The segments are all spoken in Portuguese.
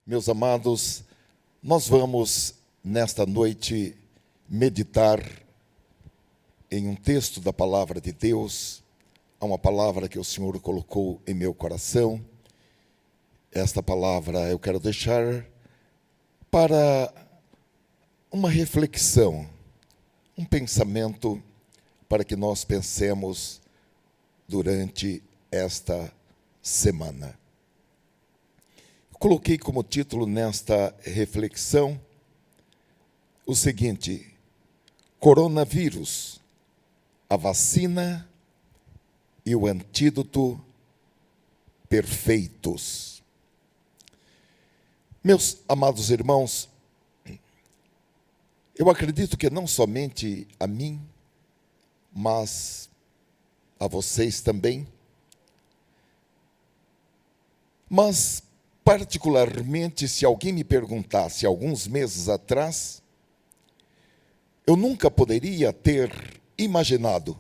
Meus amados, nós vamos, nesta noite, meditar em um texto da Palavra de Deus, uma palavra que o Senhor colocou em meu coração. Esta palavra eu quero deixar para uma reflexão, um pensamento, para que nós pensemos durante esta semana. Coloquei como título nesta reflexão o seguinte: coronavírus, a vacina e o antídoto perfeitos. Meus amados irmãos, eu acredito que não somente a mim, mas a vocês também, mas particularmente, se alguém me perguntasse alguns meses atrás, eu nunca poderia ter imaginado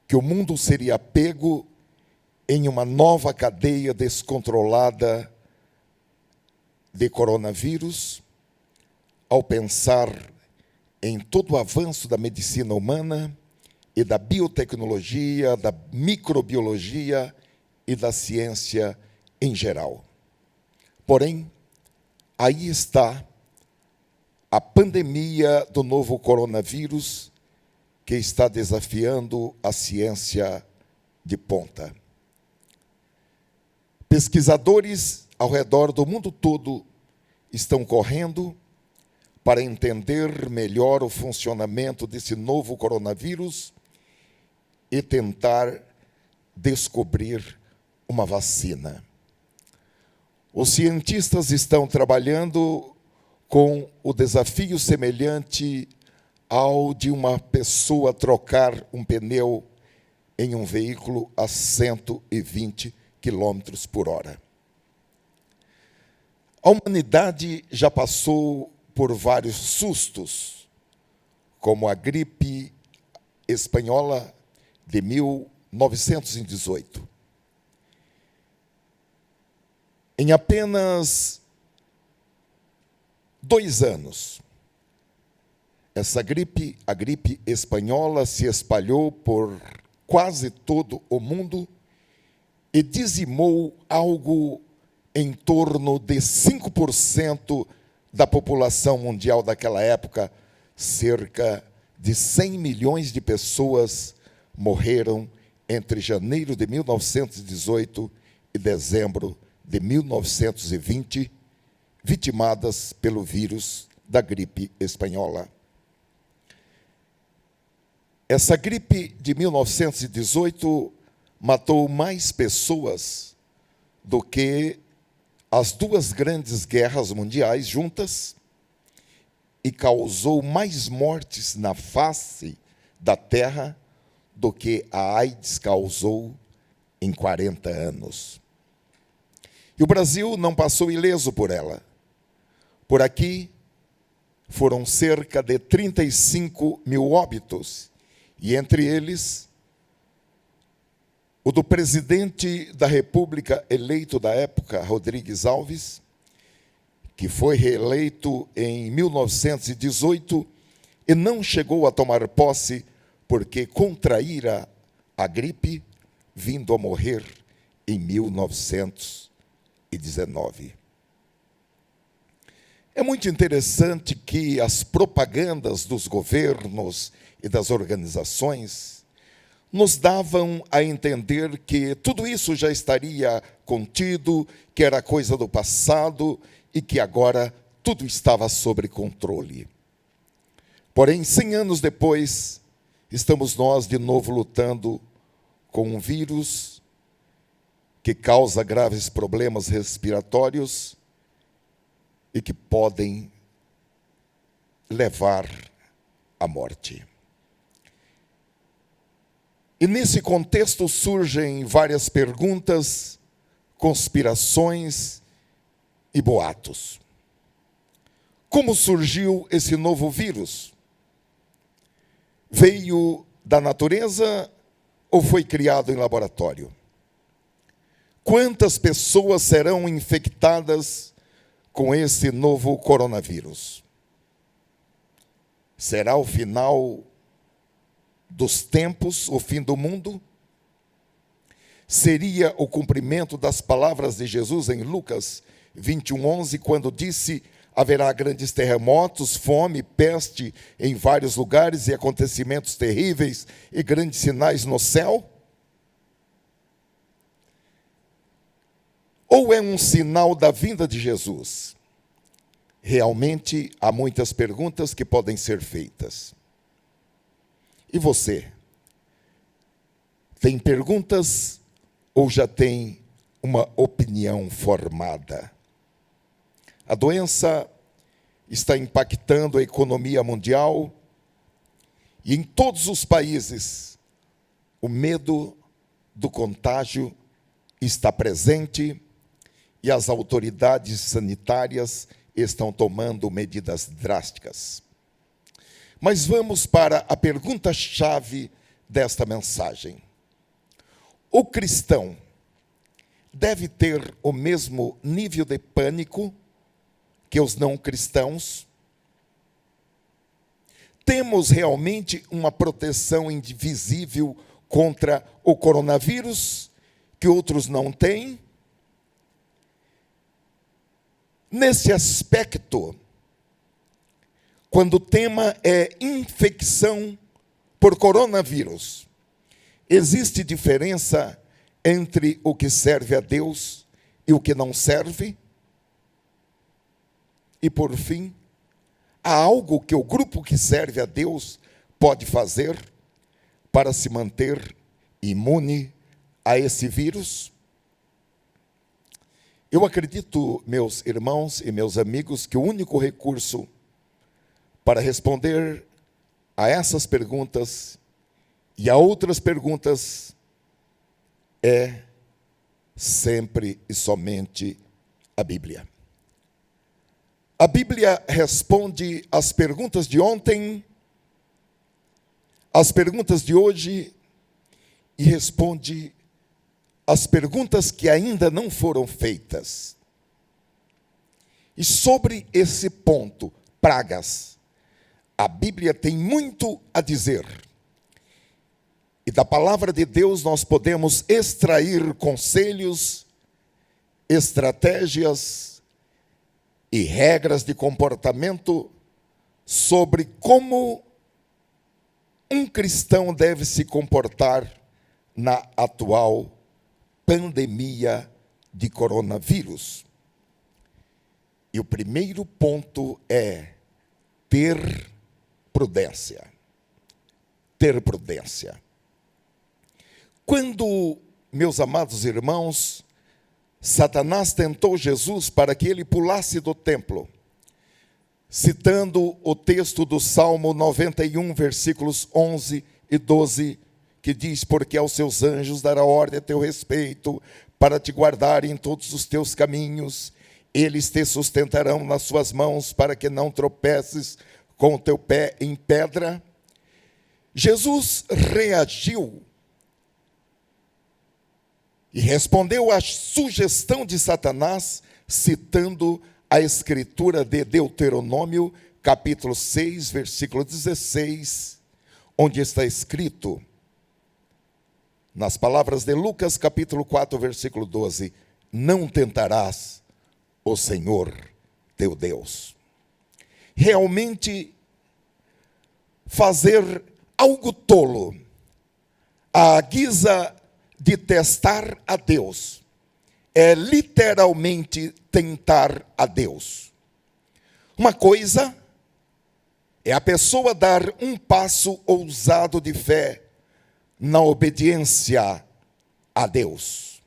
que o mundo seria pego em uma nova cadeia descontrolada de coronavírus, ao pensar em todo o avanço da medicina humana e da biotecnologia, da microbiologia e da ciência em geral. Porém, aí está a pandemia do novo coronavírus, que está desafiando a ciência de ponta. Pesquisadores ao redor do mundo todo estão correndo para entender melhor o funcionamento desse novo coronavírus e tentar descobrir uma vacina. Os cientistas estão trabalhando com o desafio semelhante ao de uma pessoa trocar um pneu em um veículo a 120 km por hora. A humanidade já passou por vários sustos, como a gripe espanhola de 1918. Em apenas 2 anos, essa gripe, a gripe espanhola, se espalhou por quase todo o mundo e dizimou algo em torno de 5% da população mundial daquela época. Cerca de 100 milhões de pessoas morreram entre janeiro de 1918 e dezembro de 1920, vitimadas pelo vírus da gripe espanhola. Essa gripe de 1918 matou mais pessoas do que as 2 grandes guerras mundiais juntas e causou mais mortes na face da Terra do que a AIDS causou em 40 anos. E o Brasil não passou ileso por ela. Por aqui foram cerca de 35 mil óbitos, e entre eles o do presidente da República eleito da época, Rodrigues Alves, que foi reeleito em 1918 e não chegou a tomar posse porque contraíra a gripe, vindo a morrer em 1919. É muito interessante que as propagandas dos governos e das organizações nos davam a entender que tudo isso já estaria contido, que era coisa do passado e que agora tudo estava sob controle. Porém, 100 anos depois, estamos nós de novo lutando com um vírus que causa graves problemas respiratórios e que podem levar à morte. E nesse contexto surgem várias perguntas, conspirações e boatos. Como surgiu esse novo vírus? Veio da natureza ou foi criado em laboratório? Quantas pessoas serão infectadas com esse novo coronavírus? Será o final dos tempos, o fim do mundo? Seria o cumprimento das palavras de Jesus em Lucas 21:11, quando disse: haverá grandes terremotos, fome, peste em vários lugares e acontecimentos terríveis e grandes sinais no céu? Ou é um sinal da vinda de Jesus? Realmente há muitas perguntas que podem ser feitas. E você? Tem perguntas ou já tem uma opinião formada? A doença está impactando a economia mundial e em todos os países o medo do contágio está presente e as autoridades sanitárias estão tomando medidas drásticas. Mas vamos para a pergunta-chave desta mensagem. O cristão deve ter o mesmo nível de pânico que os não cristãos? Temos realmente uma proteção invisível contra o coronavírus que outros não têm? Nesse aspecto, quando o tema é infecção por coronavírus, existe diferença entre o que serve a Deus e o que não serve? E por fim, há algo que o grupo que serve a Deus pode fazer para se manter imune a esse vírus? Eu acredito, meus irmãos e meus amigos, que o único recurso para responder a essas perguntas e a outras perguntas é sempre e somente a Bíblia. A Bíblia responde às perguntas de ontem, às perguntas de hoje e responde às perguntas que ainda não foram feitas. E sobre esse ponto, pragas, a Bíblia tem muito a dizer. E da palavra de Deus nós podemos extrair conselhos, estratégias e regras de comportamento sobre como um cristão deve se comportar na atual pandemia de coronavírus. E o primeiro ponto é ter prudência. Ter prudência. Quando, meus amados irmãos, Satanás tentou Jesus para que ele pulasse do templo, citando o texto do Salmo 91, versículos 11 e 12, que diz: porque aos seus anjos dará ordem a teu respeito, para te guardar em todos os teus caminhos, eles te sustentarão nas suas mãos, para que não tropeces com o teu pé em pedra. Jesus reagiu e respondeu à sugestão de Satanás, citando a escritura de Deuteronômio, capítulo 6, versículo 16, onde está escrito, nas palavras de Lucas, capítulo 4, versículo 12, não tentarás o Senhor teu Deus. Realmente, fazer algo tolo, à guisa de testar a Deus, é literalmente tentar a Deus. Uma coisa é a pessoa dar um passo ousado de fé na obediência a Deus.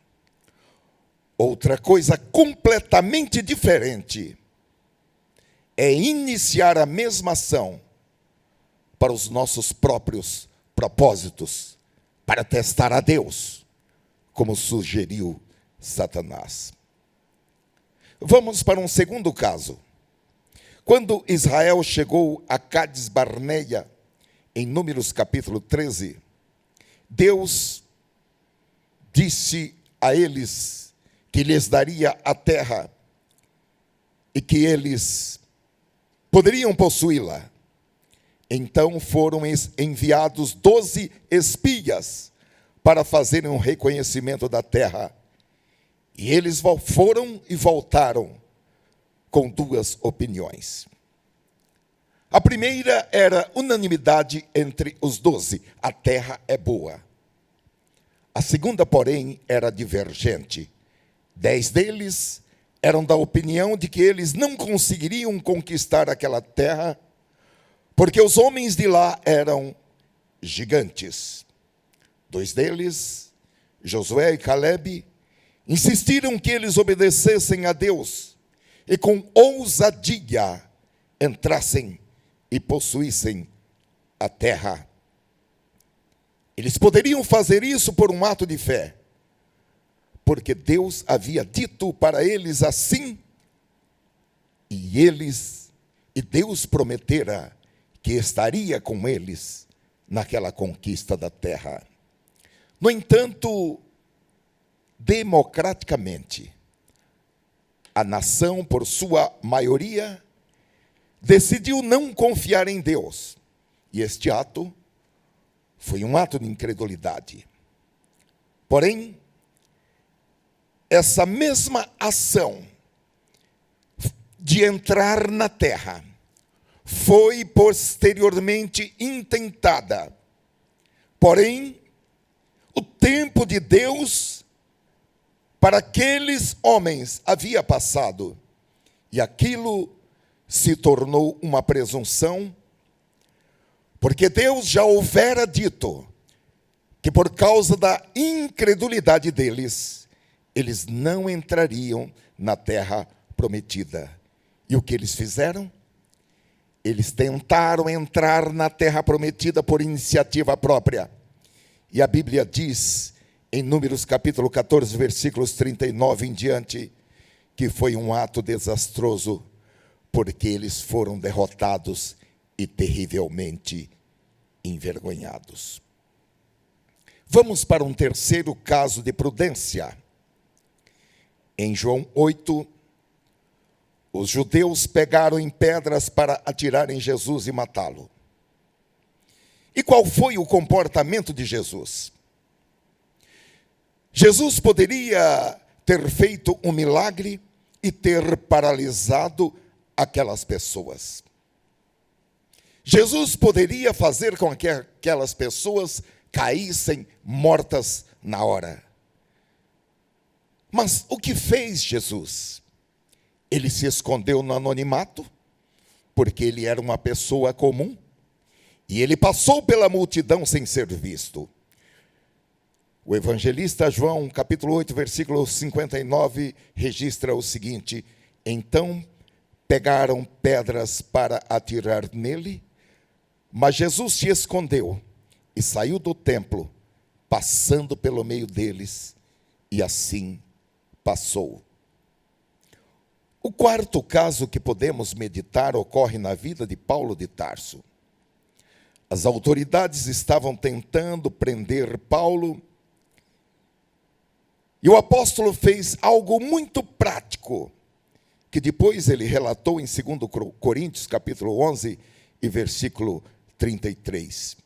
Outra coisa completamente diferente é iniciar a mesma ação para os nossos próprios propósitos, para testar a Deus, como sugeriu Satanás. Vamos para um segundo caso. Quando Israel chegou a Cades Barneia, em Números capítulo 13, Deus disse a eles que lhes daria a terra e que eles poderiam possuí-la. Então foram enviados 12 espias para fazerem um reconhecimento da terra. E eles foram e voltaram com duas opiniões. A primeira era unanimidade entre os 12: a terra é boa. A segunda, porém, era divergente. 10 deles eram da opinião de que eles não conseguiriam conquistar aquela terra, porque os homens de lá eram gigantes. 2 deles, Josué e Calebe, insistiram que eles obedecessem a Deus e com ousadia entrassem e possuíssem a terra. Eles poderiam fazer isso por um ato de fé, porque Deus havia dito para eles assim, e Deus prometera que estaria com eles naquela conquista da terra. No entanto, democraticamente, a nação, por sua maioria, decidiu não confiar em Deus. E este ato foi um ato de incredulidade. Porém, essa mesma ação de entrar na terra foi posteriormente intentada. Porém, o tempo de Deus para aqueles homens havia passado, e aquilo se tornou uma presunção, porque Deus já houvera dito que por causa da incredulidade deles, eles não entrariam na terra prometida. E o que eles fizeram? Eles tentaram entrar na terra prometida por iniciativa própria. E a Bíblia diz, em Números capítulo 14, versículos 39 em diante, que foi um ato desastroso, porque eles foram derrotados e terrivelmente envergonhados. Vamos para um terceiro caso de prudência. Em João 8, os judeus pegaram em pedras para atirar em Jesus e matá-lo. E qual foi o comportamento de Jesus? Jesus poderia ter feito um milagre e ter paralisado aquelas pessoas. Jesus poderia fazer com que aquelas pessoas caíssem mortas na hora. Mas o que fez Jesus? Ele se escondeu no anonimato, porque ele era uma pessoa comum, e ele passou pela multidão sem ser visto. O evangelista João, capítulo 8, versículo 59, registra o seguinte: então pegaram pedras para atirar nele, mas Jesus se escondeu e saiu do templo, passando pelo meio deles, e assim passou. O quarto caso que podemos meditar ocorre na vida de Paulo de Tarso. As autoridades estavam tentando prender Paulo, e o apóstolo fez algo muito prático, que depois ele relatou em 2 Coríntios, capítulo 11, e versículo 33.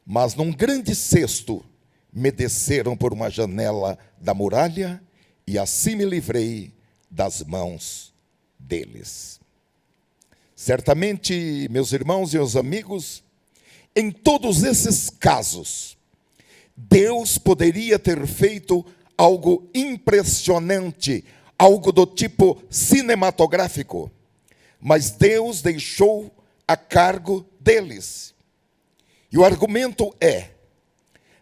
Mas num grande cesto me desceram por uma janela da muralha, e assim me livrei das mãos deles. Certamente, meus irmãos e meus amigos, em todos esses casos, Deus poderia ter feito algo impressionante, algo do tipo cinematográfico, mas Deus deixou a cargo deles. E o argumento é: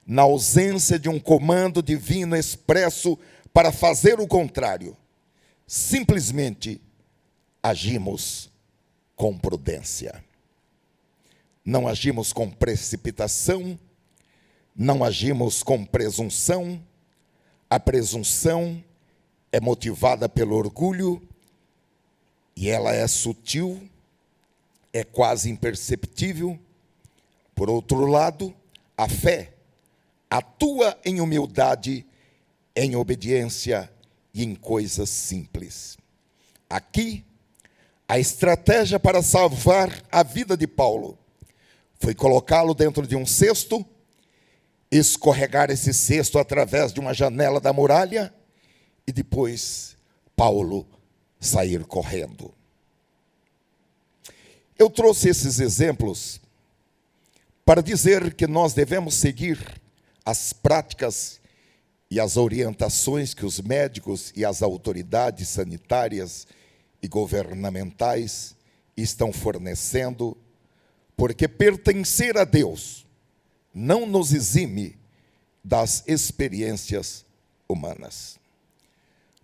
na ausência de um comando divino expresso para fazer o contrário, simplesmente agimos com prudência. Não agimos com precipitação, não agimos com presunção. A presunção é motivada pelo orgulho, e ela é sutil, é quase imperceptível. Por outro lado, a fé atua em humildade, em obediência e em coisas simples. Aqui, a estratégia para salvar a vida de Paulo foi colocá-lo dentro de um cesto, escorregar esse cesto através de uma janela da muralha e depois Paulo sair correndo. Eu trouxe esses exemplos para dizer que nós devemos seguir as práticas e as orientações que os médicos e as autoridades sanitárias e governamentais estão fornecendo, porque pertencer a Deus não nos exime das experiências humanas.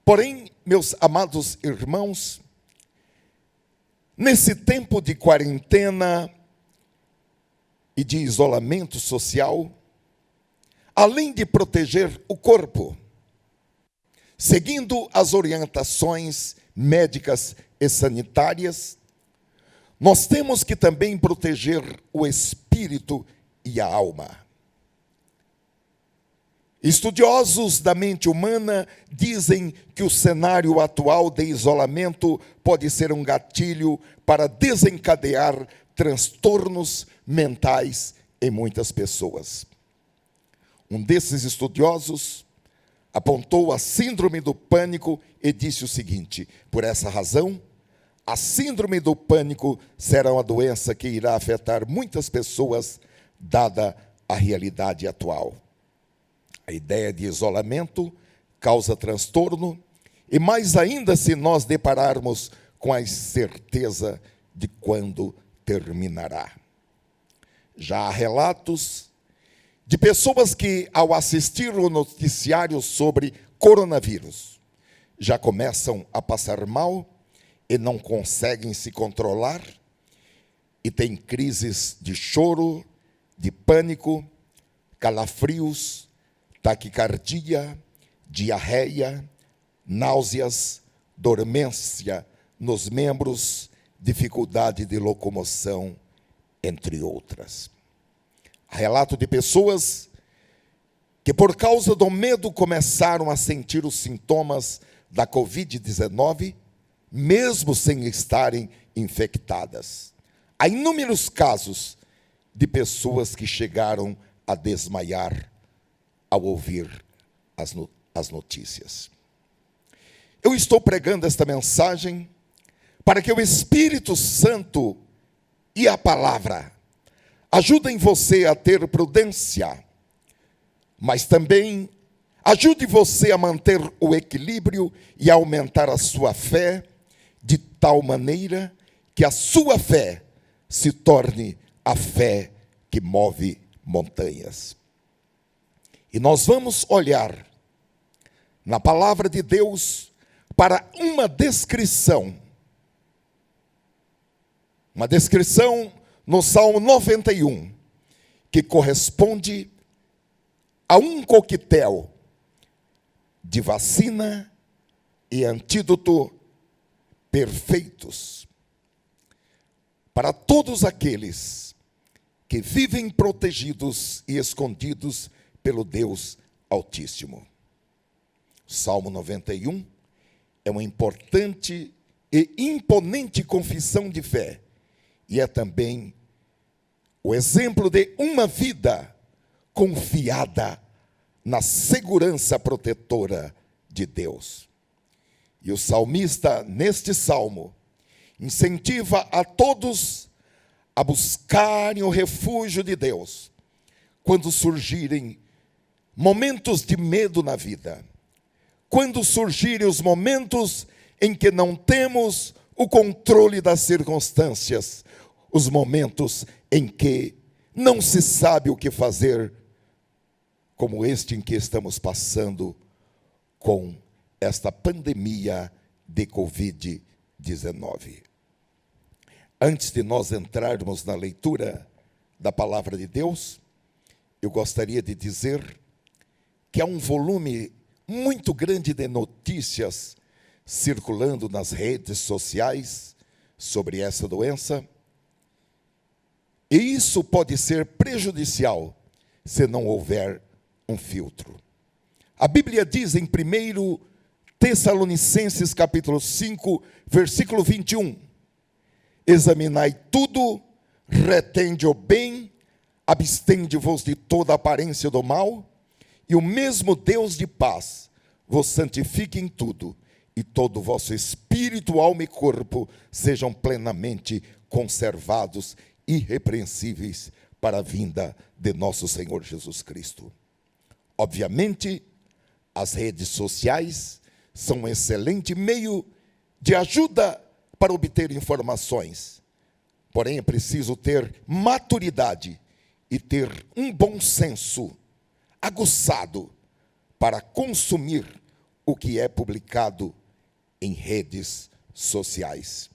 Porém, meus amados irmãos, nesse tempo de quarentena e de isolamento social, além de proteger o corpo, seguindo as orientações médicas e sanitárias, nós temos que também proteger o espírito e a alma. Estudiosos da mente humana dizem que o cenário atual de isolamento pode ser um gatilho para desencadear transtornos mentais em muitas pessoas. Um desses estudiosos apontou a síndrome do pânico e disse o seguinte: por essa razão, a síndrome do pânico será uma doença que irá afetar muitas pessoas, dada a realidade atual. A ideia de isolamento causa transtorno, e mais ainda se nós depararmos com a incerteza de quando terminará. Já há relatos de pessoas que, ao assistir o noticiário sobre coronavírus, já começam a passar mal e não conseguem se controlar, e têm crises de choro, de pânico, calafrios, taquicardia, diarreia, náuseas, dormência nos membros, dificuldade de locomoção, entre outras. Relato de pessoas que, por causa do medo, começaram a sentir os sintomas da Covid-19, mesmo sem estarem infectadas. Há inúmeros casos de pessoas que chegaram a desmaiar ao ouvir as notícias. Eu estou pregando esta mensagem para que o Espírito Santo e a palavra ajudem você a ter prudência, mas também ajude você a manter o equilíbrio e a aumentar a sua fé, de tal maneira que a sua fé se torne a fé que move montanhas. E nós vamos olhar na palavra de Deus para uma descrição no Salmo 91, que corresponde a um coquetel de vacina e antídoto perfeitos para todos aqueles que vivem protegidos e escondidos pelo Deus Altíssimo. Salmo 91 é uma importante e imponente confissão de fé, e é também o exemplo de uma vida confiada na segurança protetora de Deus. E o salmista, neste salmo, incentiva a todos a buscarem o refúgio de Deus quando surgirem momentos de medo na vida, quando surgirem os momentos em que não temos o controle das circunstâncias, os momentos em que não se sabe o que fazer, como este em que estamos passando com esta pandemia de Covid-19. Antes de nós entrarmos na leitura da palavra de Deus, eu gostaria de dizer que há um volume muito grande de notícias circulando nas redes sociais sobre essa doença, e isso pode ser prejudicial se não houver um filtro. A Bíblia diz em 1 Tessalonicenses capítulo 5, versículo 21. Examinai tudo, retende o bem, abstende-vos de toda aparência do mal, e o mesmo Deus de paz vos santifique em tudo, e todo o vosso espírito, alma e corpo sejam plenamente conservados, irrepreensíveis, para a vinda de nosso Senhor Jesus Cristo. Obviamente, as redes sociais são um excelente meio de ajuda para obter informações. Porém, é preciso ter maturidade e ter um bom senso aguçado para consumir o que é publicado em redes sociais.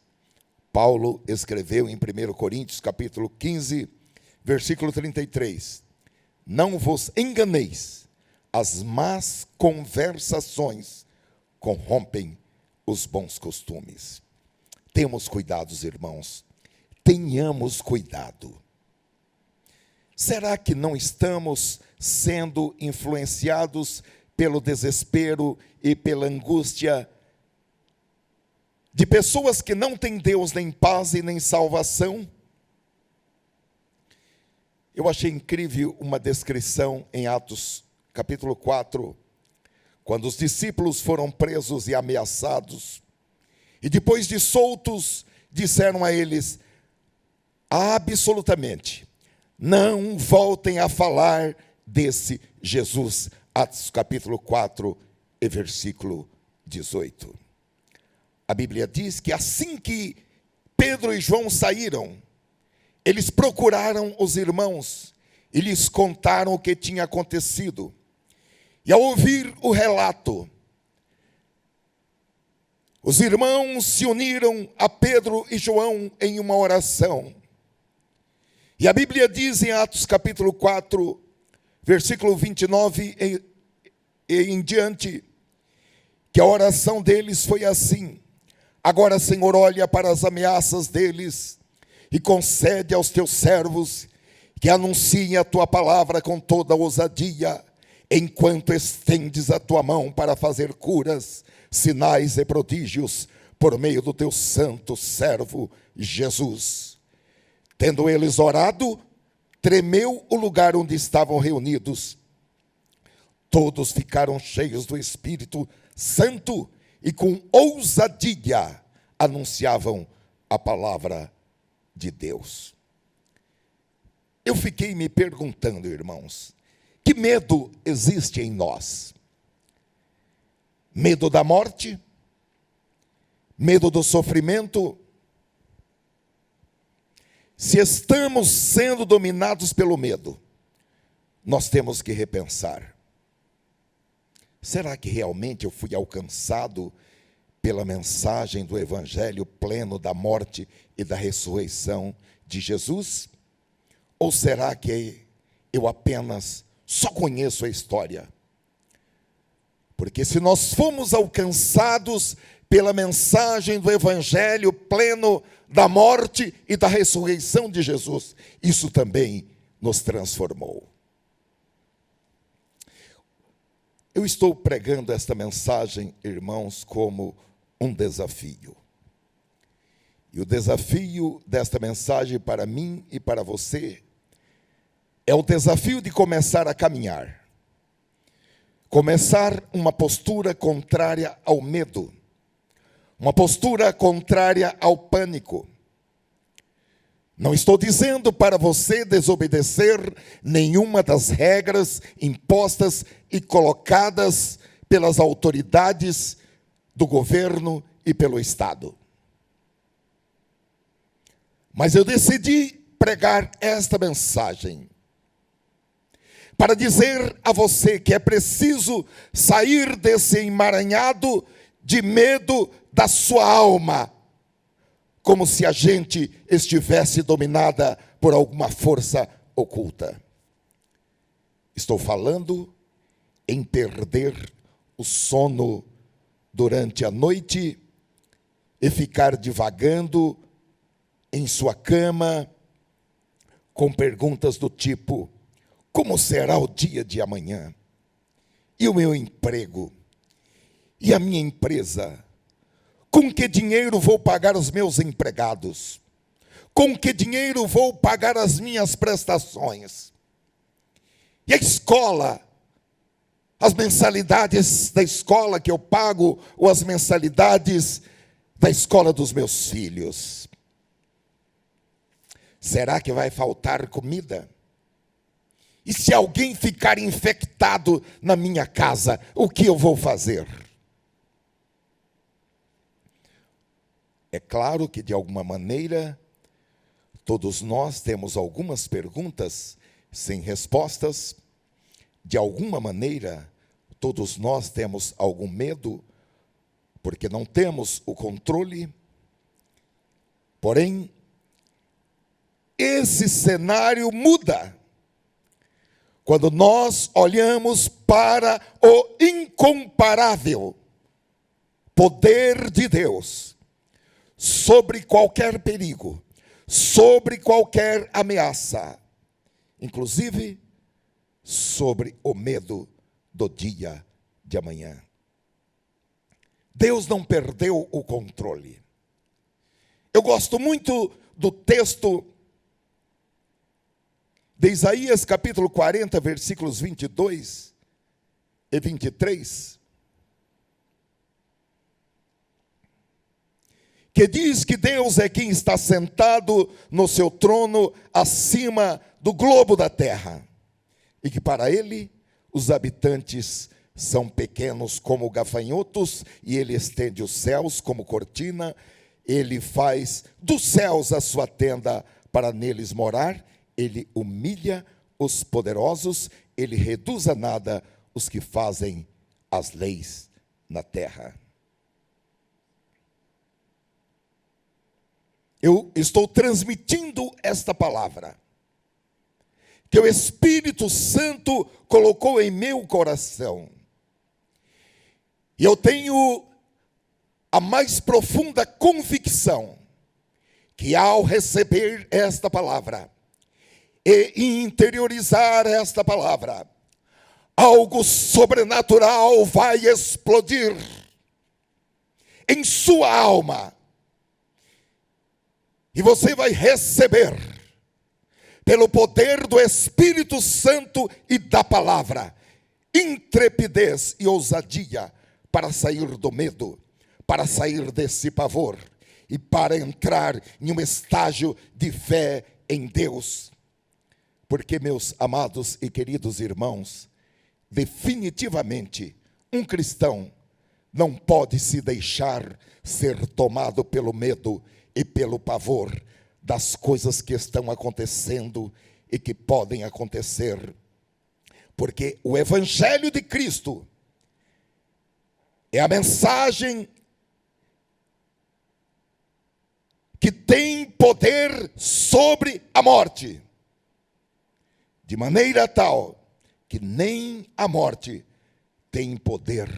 Paulo escreveu em 1 Coríntios capítulo 15, versículo 33. Não vos enganeis, as más conversações corrompem os bons costumes. Temos cuidados, irmãos. Tenhamos cuidado. Será que não estamos sendo influenciados pelo desespero e pela angústia de pessoas que não têm Deus nem paz e nem salvação? Eu achei incrível uma descrição em Atos capítulo 4, quando os discípulos foram presos e ameaçados, e depois de soltos, disseram a eles: absolutamente, não voltem a falar desse Jesus. Atos capítulo 4 e versículo 18. A Bíblia diz que assim que Pedro e João saíram, eles procuraram os irmãos e lhes contaram o que tinha acontecido. E ao ouvir o relato, os irmãos se uniram a Pedro e João em uma oração. E a Bíblia diz em Atos capítulo 4, versículo 29 e em diante, que a oração deles foi assim: agora, Senhor, olha para as ameaças deles e concede aos teus servos que anunciem a tua palavra com toda ousadia, enquanto estendes a tua mão para fazer curas, sinais e prodígios por meio do teu santo servo Jesus. Tendo eles orado, tremeu o lugar onde estavam reunidos. Todos ficaram cheios do Espírito Santo e com ousadia anunciavam a palavra de Deus. Eu fiquei me perguntando, irmãos, que medo existe em nós? Medo da morte? Medo do sofrimento? Se estamos sendo dominados pelo medo, nós temos que repensar. Será que realmente eu fui alcançado pela mensagem do Evangelho pleno da morte e da ressurreição de Jesus? Ou será que eu apenas só conheço a história? Porque se nós fomos alcançados pela mensagem do Evangelho pleno da morte e da ressurreição de Jesus, isso também nos transformou. Eu estou pregando esta mensagem, irmãos, como um desafio. E o desafio desta mensagem para mim e para você é o desafio de começar a caminhar. Começar uma postura contrária ao medo. Uma postura contrária ao pânico. Não estou dizendo para você desobedecer nenhuma das regras impostas e colocadas pelas autoridades do governo e pelo Estado. Mas eu decidi pregar esta mensagem para dizer a você que é preciso sair desse emaranhado de medo da sua alma, como se a gente estivesse dominada por alguma força oculta. Estou falando em perder o sono durante a noite e ficar divagando em sua cama com perguntas do tipo: como será o dia de amanhã? E o meu emprego? E a minha empresa? Com que dinheiro vou pagar os meus empregados? Com que dinheiro vou pagar as minhas prestações? E a escola? As mensalidades da escola que eu pago, ou as mensalidades da escola dos meus filhos? Será que vai faltar comida? E se alguém ficar infectado na minha casa, o que eu vou fazer? É claro que, de alguma maneira, todos nós temos algumas perguntas sem respostas. De alguma maneira, todos nós temos algum medo, porque não temos o controle. Porém, esse cenário muda quando nós olhamos para o incomparável poder de Deus sobre qualquer perigo, sobre qualquer ameaça, inclusive sobre o medo do dia de amanhã. Deus não perdeu o controle. Eu gosto muito do texto de Isaías capítulo 40, versículos 22 e 23, que diz que Deus é quem está sentado no seu trono acima do globo da terra, e que para ele os habitantes são pequenos como gafanhotos, e ele estende os céus como cortina, ele faz dos céus a sua tenda para neles morar, ele humilha os poderosos, ele reduz a nada os que fazem as leis na terra. Eu estou transmitindo esta palavra, que o Espírito Santo colocou em meu coração. E eu tenho a mais profunda convicção que ao receber esta palavra e interiorizar esta palavra, algo sobrenatural vai explodir em sua alma. E você vai receber, pelo poder do Espírito Santo e da palavra, intrepidez e ousadia para sair do medo, para sair desse pavor e para entrar em um estágio de fé em Deus. Porque, meus amados e queridos irmãos, definitivamente um cristão não pode se deixar ser tomado pelo medo e pelo pavor das coisas que estão acontecendo e que podem acontecer. Porque o Evangelho de Cristo é a mensagem que tem poder sobre a morte, de maneira tal que nem a morte tem poder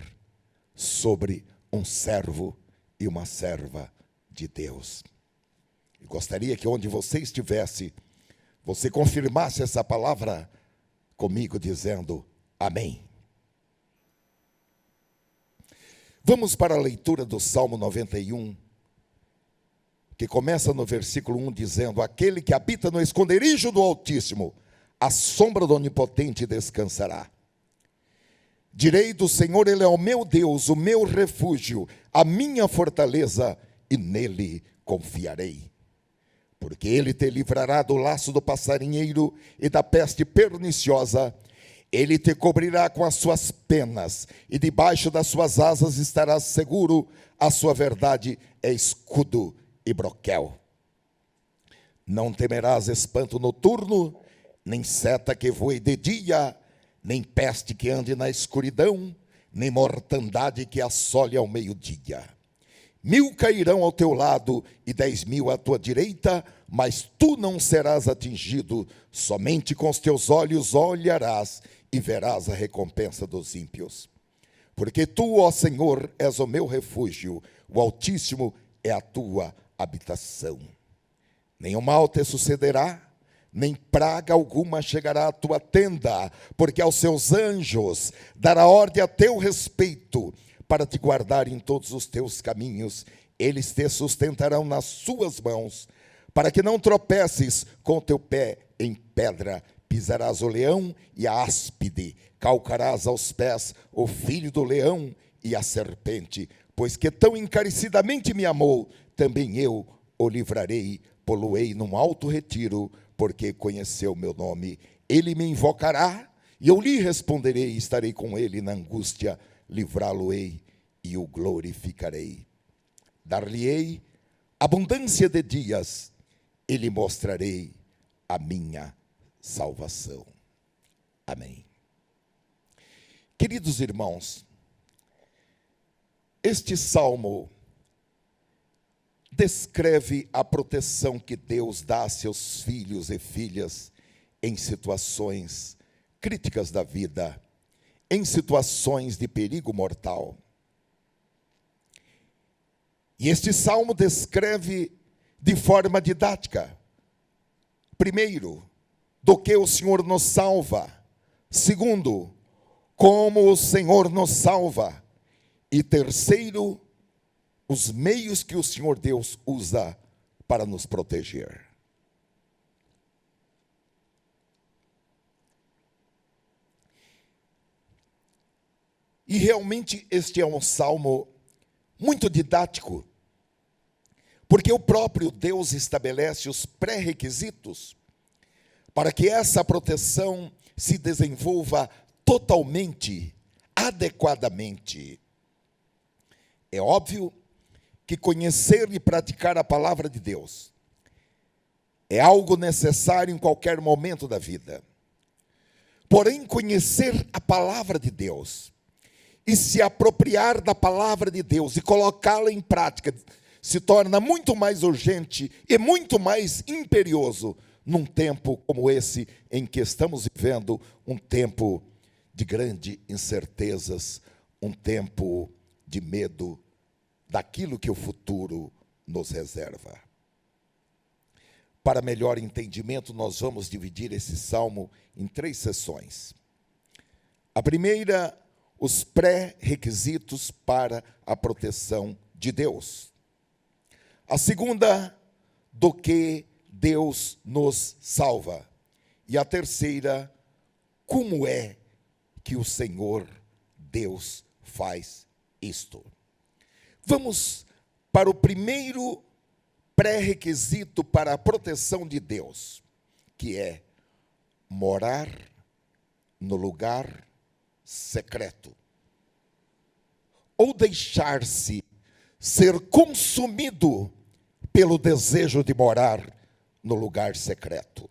sobre um servo e uma serva de Deus. Eu gostaria que onde você estivesse, você confirmasse essa palavra comigo dizendo amém. Vamos para a leitura do Salmo 91, que começa no versículo 1 dizendo: aquele que habita no esconderijo do Altíssimo, à sombra do Onipotente descansará. Direi do Senhor, Ele é o meu Deus, o meu refúgio, a minha fortaleza, e nele confiarei. Porque Ele te livrará do laço do passarinheiro e da peste perniciosa. Ele te cobrirá com as suas penas, e debaixo das suas asas estarás seguro. A sua verdade é escudo e broquel. Não temerás espanto noturno, nem seta que voe de dia, nem peste que ande na escuridão, nem mortandade que assole ao meio-dia. 1000 cairão ao teu lado e 10.000 à tua direita, mas tu não serás atingido. Somente com os teus olhos olharás e verás a recompensa dos ímpios. Porque tu, ó Senhor, és o meu refúgio, o Altíssimo é a tua habitação. Nenhum mal te sucederá, nem praga alguma chegará à tua tenda, porque aos seus anjos dará ordem a teu respeito, para te guardar em todos os teus caminhos. Eles te sustentarão nas suas mãos, para que não tropeces com o teu pé em pedra. Pisarás o leão e a áspide, calcarás aos pés o filho do leão e a serpente. Pois que tão encarecidamente me amou, também eu o livrarei, pô-lo-ei num alto retiro, porque conheceu meu nome. Ele me invocará, e eu lhe responderei, estarei com ele na angústia, livrá-lo-ei e o glorificarei. Dar-lhe-ei abundância de dias, e lhe mostrarei a minha salvação. Amém. Queridos irmãos, este salmo descreve a proteção que Deus dá a seus filhos e filhas em situações críticas da vida, em situações de perigo mortal. E este salmo descreve de forma didática, primeiro, do que o Senhor nos salva. Segundo, como o Senhor nos salva. E terceiro, os meios que o Senhor Deus usa para nos proteger. E realmente este é um salmo muito didático, porque o próprio Deus estabelece os pré-requisitos para que essa proteção se desenvolva totalmente, adequadamente. É óbvio que conhecer e praticar a palavra de Deus é algo necessário em qualquer momento da vida. Porém, conhecer a palavra de Deus e se apropriar da palavra de Deus e colocá-la em prática se torna muito mais urgente e muito mais imperioso num tempo como esse em que estamos vivendo, um tempo de grandes incertezas, um tempo de medo daquilo que o futuro nos reserva. Para melhor entendimento, nós vamos dividir esse salmo em 3 sessões. A primeira, os pré-requisitos para a proteção de Deus. A segunda, do que Deus nos salva. E a terceira, como é que o Senhor Deus faz isto? Vamos para o primeiro pré-requisito para a proteção de Deus, que é morar no lugar secreto, ou deixar-se ser consumido pelo desejo de morar no lugar secreto.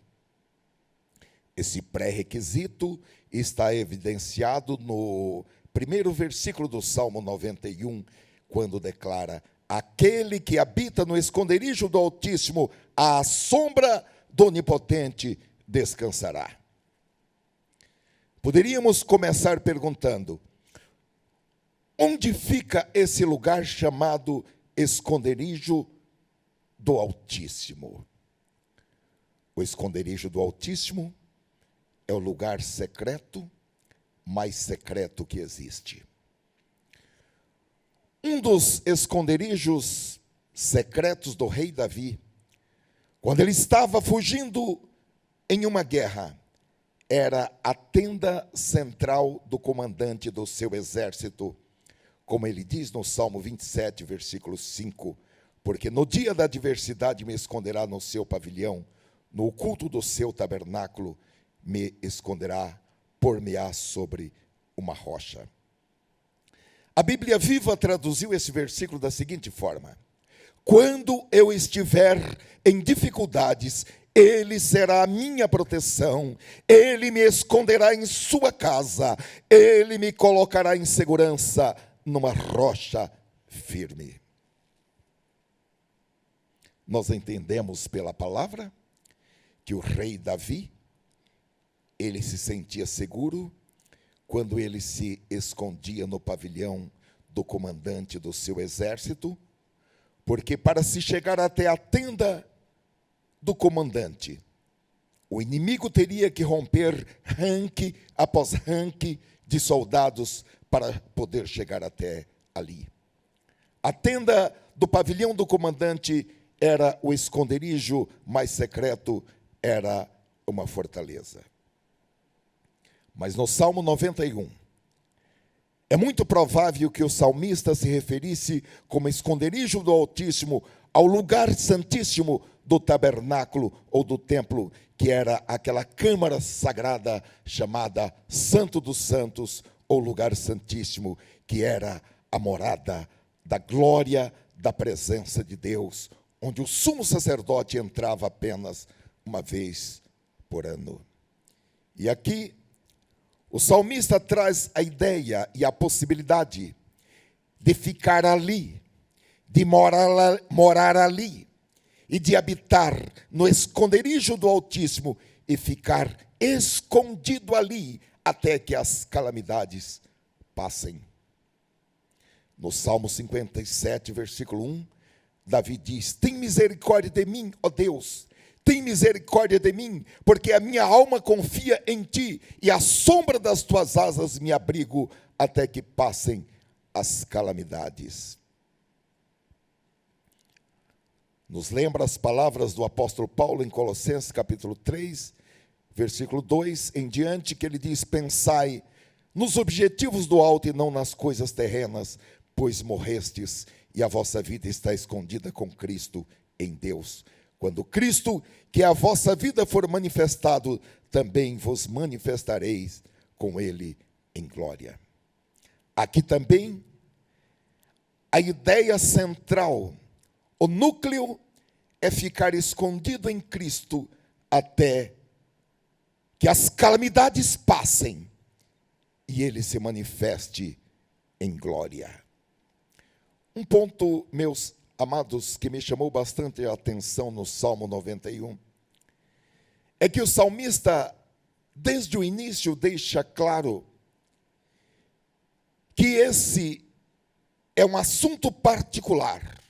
Esse pré-requisito está evidenciado no primeiro versículo do Salmo 91, quando declara: aquele que habita no esconderijo do Altíssimo, à sombra do Onipotente descansará. Poderíamos começar perguntando: onde fica esse lugar chamado esconderijo do Altíssimo? O esconderijo do Altíssimo é o lugar secreto, mais secreto que existe. Um dos esconderijos secretos do rei Davi, quando ele estava fugindo em uma guerra, era a tenda central do comandante do seu exército, como ele diz no Salmo 27, versículo 5, porque no dia da adversidade me esconderá no seu pavilhão, no oculto do seu tabernáculo me esconderá, por-me-á sobre uma rocha. A Bíblia Viva traduziu esse versículo da seguinte forma: quando eu estiver em dificuldades, Ele será a minha proteção, Ele me esconderá em sua casa, Ele me colocará em segurança numa rocha firme. Nós entendemos pela palavra que o rei Davi, ele se sentia seguro quando ele se escondia no pavilhão do comandante do seu exército, porque para se chegar até a tenda do comandante, o inimigo teria que romper ranque após ranque de soldados para poder chegar até ali. A tenda do pavilhão do comandante era o esconderijo mais secreto, era uma fortaleza. Mas no Salmo 91, é muito provável que o salmista se referisse como esconderijo do Altíssimo ao lugar santíssimo do tabernáculo ou do templo, que era aquela câmara sagrada chamada Santo dos Santos, ou lugar santíssimo, que era a morada da glória da presença de Deus, onde o sumo sacerdote entrava apenas uma vez por ano. E aqui, o salmista traz a ideia e a possibilidade de ficar ali, de morar ali, e de habitar no esconderijo do Altíssimo e ficar escondido ali até que as calamidades passem. No Salmo 57, versículo 1, Davi diz: tem misericórdia de mim, ó Deus, tem misericórdia de mim, porque a minha alma confia em ti, e à sombra das tuas asas me abrigo até que passem as calamidades. Nos lembra as palavras do apóstolo Paulo em Colossenses capítulo 3, versículo 2 em diante, que ele diz: pensai nos objetivos do alto e não nas coisas terrenas, pois morrestes e a vossa vida está escondida com Cristo em Deus. Quando Cristo, que é a vossa vida, for manifestado, também vos manifestareis com Ele em glória. Aqui também, a ideia central, o núcleo, é ficar escondido em Cristo até que as calamidades passem e Ele se manifeste em glória. Um ponto, meus amados, que me chamou bastante a atenção no Salmo 91, é que o salmista, desde o início, deixa claro que esse é um assunto particular,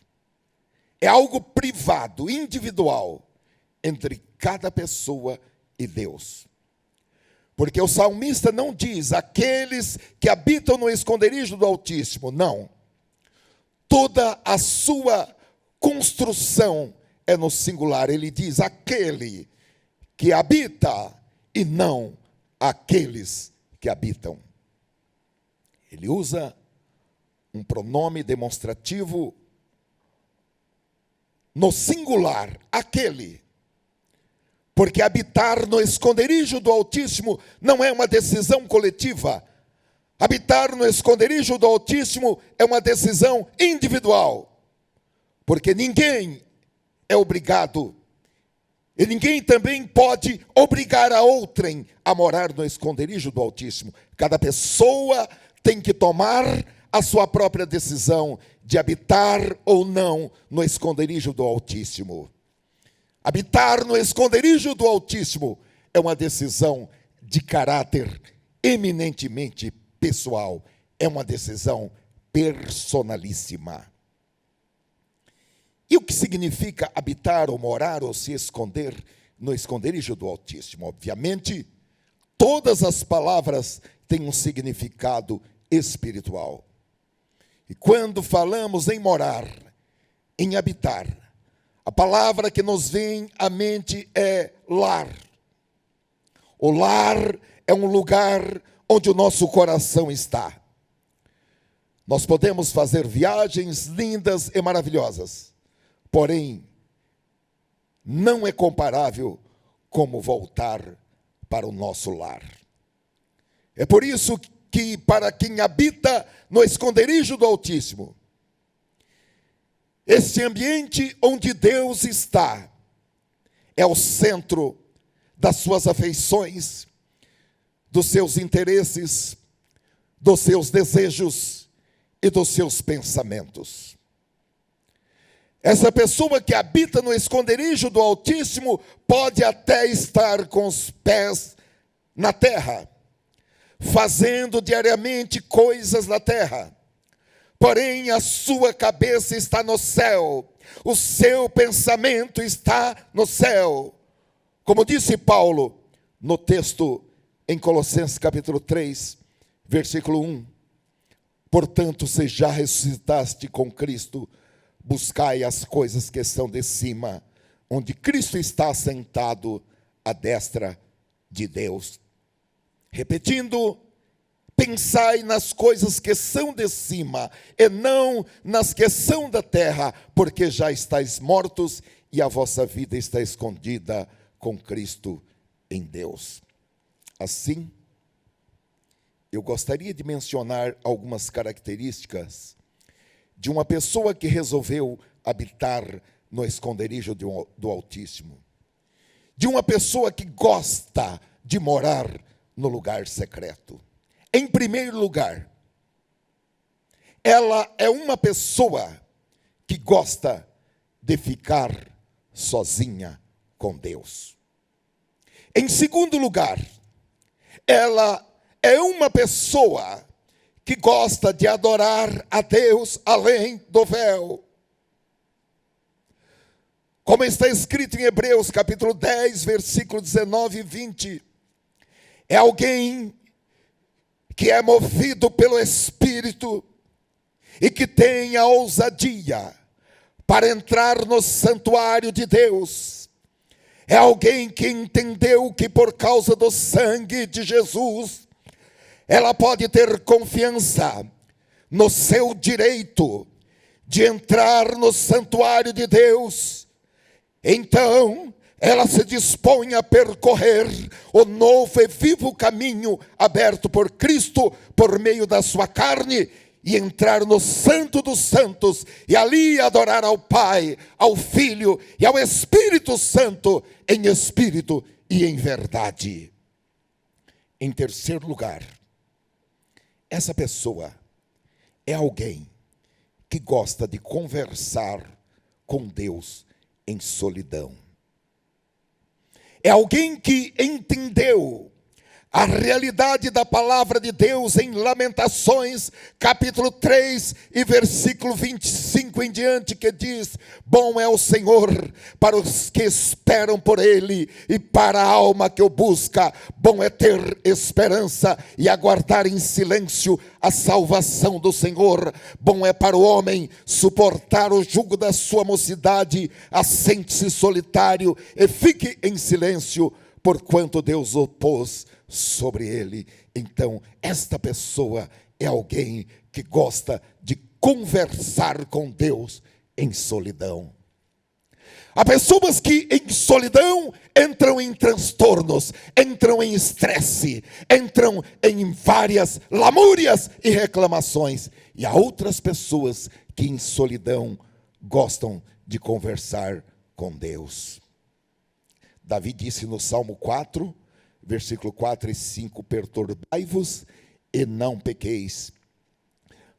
é algo privado, individual, entre cada pessoa e Deus. Porque o salmista não diz aqueles que habitam no esconderijo do Altíssimo, não. Toda a sua construção é no singular. Ele diz aquele que habita e não aqueles que habitam. Ele usa um pronome demonstrativo no singular, aquele. Porque habitar no esconderijo do Altíssimo não é uma decisão coletiva. Habitar no esconderijo do Altíssimo é uma decisão individual. Porque ninguém é obrigado, e ninguém também pode obrigar a outrem a morar no esconderijo do Altíssimo. Cada pessoa tem que tomar a sua própria decisão de habitar ou não no esconderijo do Altíssimo. Habitar no esconderijo do Altíssimo é uma decisão de caráter eminentemente pessoal, é uma decisão personalíssima. E o que significa habitar ou morar ou se esconder no esconderijo do Altíssimo? Obviamente, todas as palavras têm um significado espiritual. E quando falamos em morar, em habitar, a palavra que nos vem à mente é lar. O lar é um lugar onde o nosso coração está. Nós podemos fazer viagens lindas e maravilhosas, porém, não é comparável como voltar para o nosso lar. É por isso que para quem habita no esconderijo do Altíssimo, esse ambiente onde Deus está é o centro das suas afeições, dos seus interesses, dos seus desejos e dos seus pensamentos. Essa pessoa que habita no esconderijo do Altíssimo pode até estar com os pés na terra, fazendo diariamente coisas na terra, porém a sua cabeça está no céu, o seu pensamento está no céu. Como disse Paulo no texto em Colossenses capítulo 3, versículo 1, Portanto, se já ressuscitaste com Cristo, buscai as coisas que são de cima, onde Cristo está sentado à destra de Deus. Repetindo, pensai nas coisas que são de cima, e não nas que são da terra, porque já estáis mortos, e a vossa vida está escondida com Cristo em Deus. Assim, eu gostaria de mencionar algumas características de uma pessoa que resolveu habitar no esconderijo do Altíssimo. De uma pessoa que gosta de morar no lugar secreto. Em primeiro lugar, ela é uma pessoa que gosta de ficar sozinha com Deus. Em segundo lugar, ela é uma pessoa que gosta de adorar a Deus além do véu. Como está escrito em Hebreus capítulo 10, versículo 19 e 20, é alguém que é movido pelo Espírito e que tem a ousadia para entrar no santuário de Deus. É alguém que entendeu que por causa do sangue de Jesus, ela pode ter confiança no seu direito de entrar no santuário de Deus. Então, ela se dispõe a percorrer o novo e vivo caminho aberto por Cristo por meio da sua carne e entrar no Santo dos Santos e ali adorar ao Pai, ao Filho e ao Espírito Santo em espírito e em verdade. Em terceiro lugar, essa pessoa é alguém que gosta de conversar com Deus em solidão. É alguém que entendeu a realidade da palavra de Deus em Lamentações, capítulo 3 e versículo 25 em diante, que diz: bom é o Senhor para os que esperam por Ele, e para a alma que o busca, bom é ter esperança e aguardar em silêncio a salvação do Senhor. Bom é para o homem suportar o jugo da sua mocidade, assente-se solitário e fique em silêncio, porquanto Deus o pôs sobre ele. Então, esta pessoa é alguém que gosta de conversar com Deus em solidão. Há pessoas que em solidão entram em transtornos, entram em estresse, entram em várias lamúrias e reclamações. E há outras pessoas que em solidão gostam de conversar com Deus. Davi disse no Salmo 4, versículo 4 e 5, perturbai-vos e não pequeis.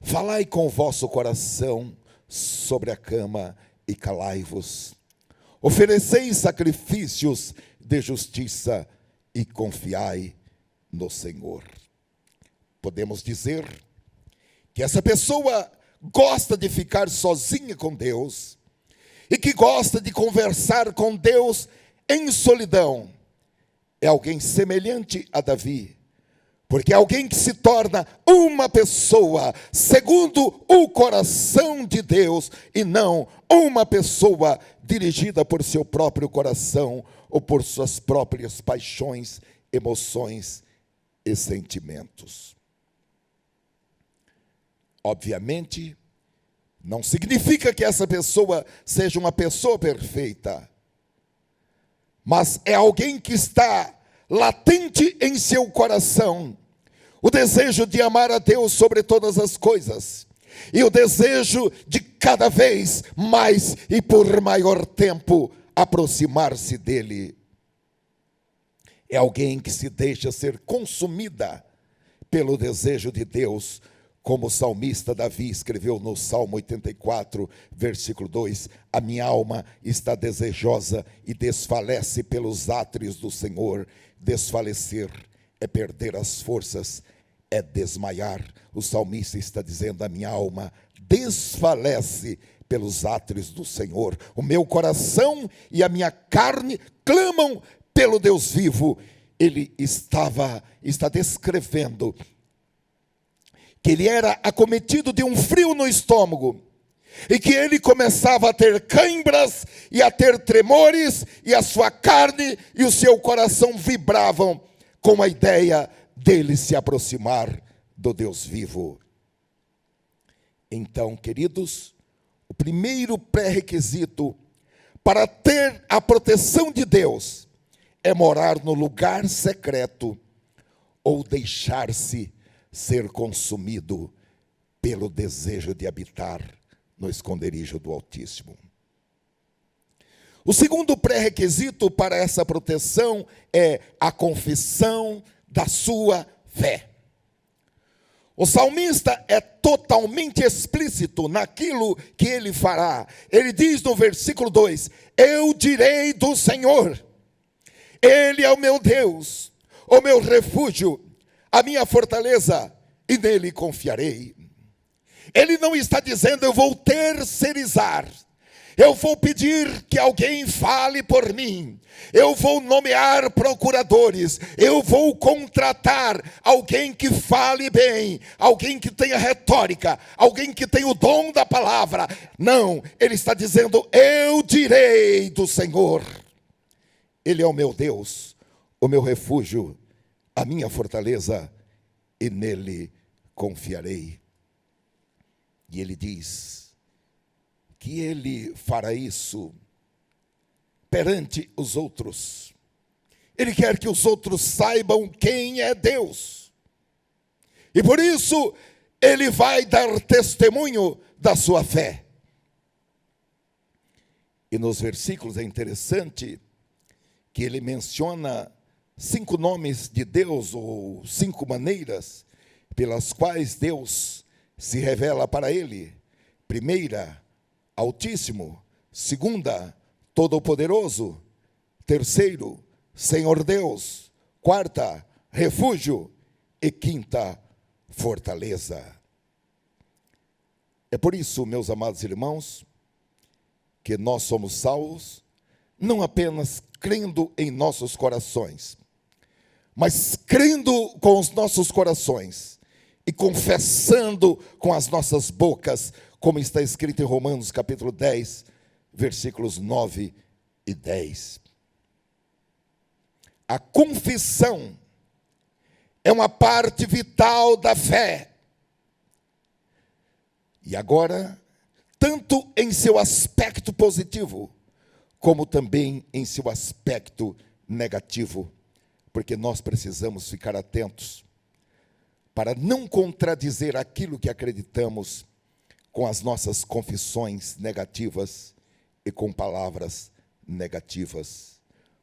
Falai com o vosso coração sobre a cama e calai-vos. Ofereceis sacrifícios de justiça e confiai no Senhor. Podemos dizer que essa pessoa gosta de ficar sozinha com Deus e que gosta de conversar com Deus em solidão. É alguém semelhante a Davi, porque é alguém que se torna uma pessoa segundo o coração de Deus e não uma pessoa dirigida por seu próprio coração ou por suas próprias paixões, emoções e sentimentos. Obviamente, não significa que essa pessoa seja uma pessoa perfeita, mas é alguém que está latente em seu coração o desejo de amar a Deus sobre todas as coisas, e o desejo de cada vez mais e por maior tempo aproximar-se dele. É alguém que se deixa ser consumida pelo desejo de Deus, como o salmista Davi escreveu no Salmo 84, versículo 2, a minha alma está desejosa e desfalece pelos átrios do Senhor. Desfalecer é perder as forças, é desmaiar. O salmista está dizendo, a minha alma desfalece pelos átrios do Senhor. O meu coração e a minha carne clamam pelo Deus vivo. Ele está descrevendo que ele era acometido de um frio no estômago, e que ele começava a ter cãibras e a ter tremores, e a sua carne e o seu coração vibravam com a ideia dele se aproximar do Deus vivo. Então, queridos, o primeiro pré-requisito para ter a proteção de Deus é morar no lugar secreto ou deixar-se ser consumido pelo desejo de habitar no esconderijo do Altíssimo. O segundo pré-requisito para essa proteção é a confissão da sua fé. O salmista é totalmente explícito naquilo que ele fará. Ele diz no versículo 2: eu direi do Senhor, Ele é o meu Deus, o meu refúgio, a minha fortaleza, e nele confiarei. Ele não está dizendo, eu vou terceirizar, eu vou pedir que alguém fale por mim, eu vou nomear procuradores, eu vou contratar alguém que fale bem, alguém que tenha retórica, alguém que tenha o dom da palavra. Não, ele está dizendo, eu direi do Senhor. Ele é o meu Deus, o meu refúgio, a minha fortaleza, e nele confiarei. E ele diz que ele fará isso perante os outros. Ele quer que os outros saibam quem é Deus. E por isso, ele vai dar testemunho da sua fé. E nos versículos é interessante que ele menciona 5 nomes de Deus, ou 5 maneiras pelas quais Deus se revela para ele. Primeira, Altíssimo. Segunda, Todo-Poderoso. Terceiro, Senhor Deus. Quarta, Refúgio. E quinta, Fortaleza. É por isso, meus amados irmãos, que nós somos salvos, não apenas crendo em nossos corações, mas crendo com os nossos corações e confessando com as nossas bocas, como está escrito em Romanos capítulo 10, versículos 9 e 10. A confissão é uma parte vital da fé. E agora, tanto em seu aspecto positivo, como também em seu aspecto negativo, porque nós precisamos ficar atentos para não contradizer aquilo que acreditamos com as nossas confissões negativas e com palavras negativas.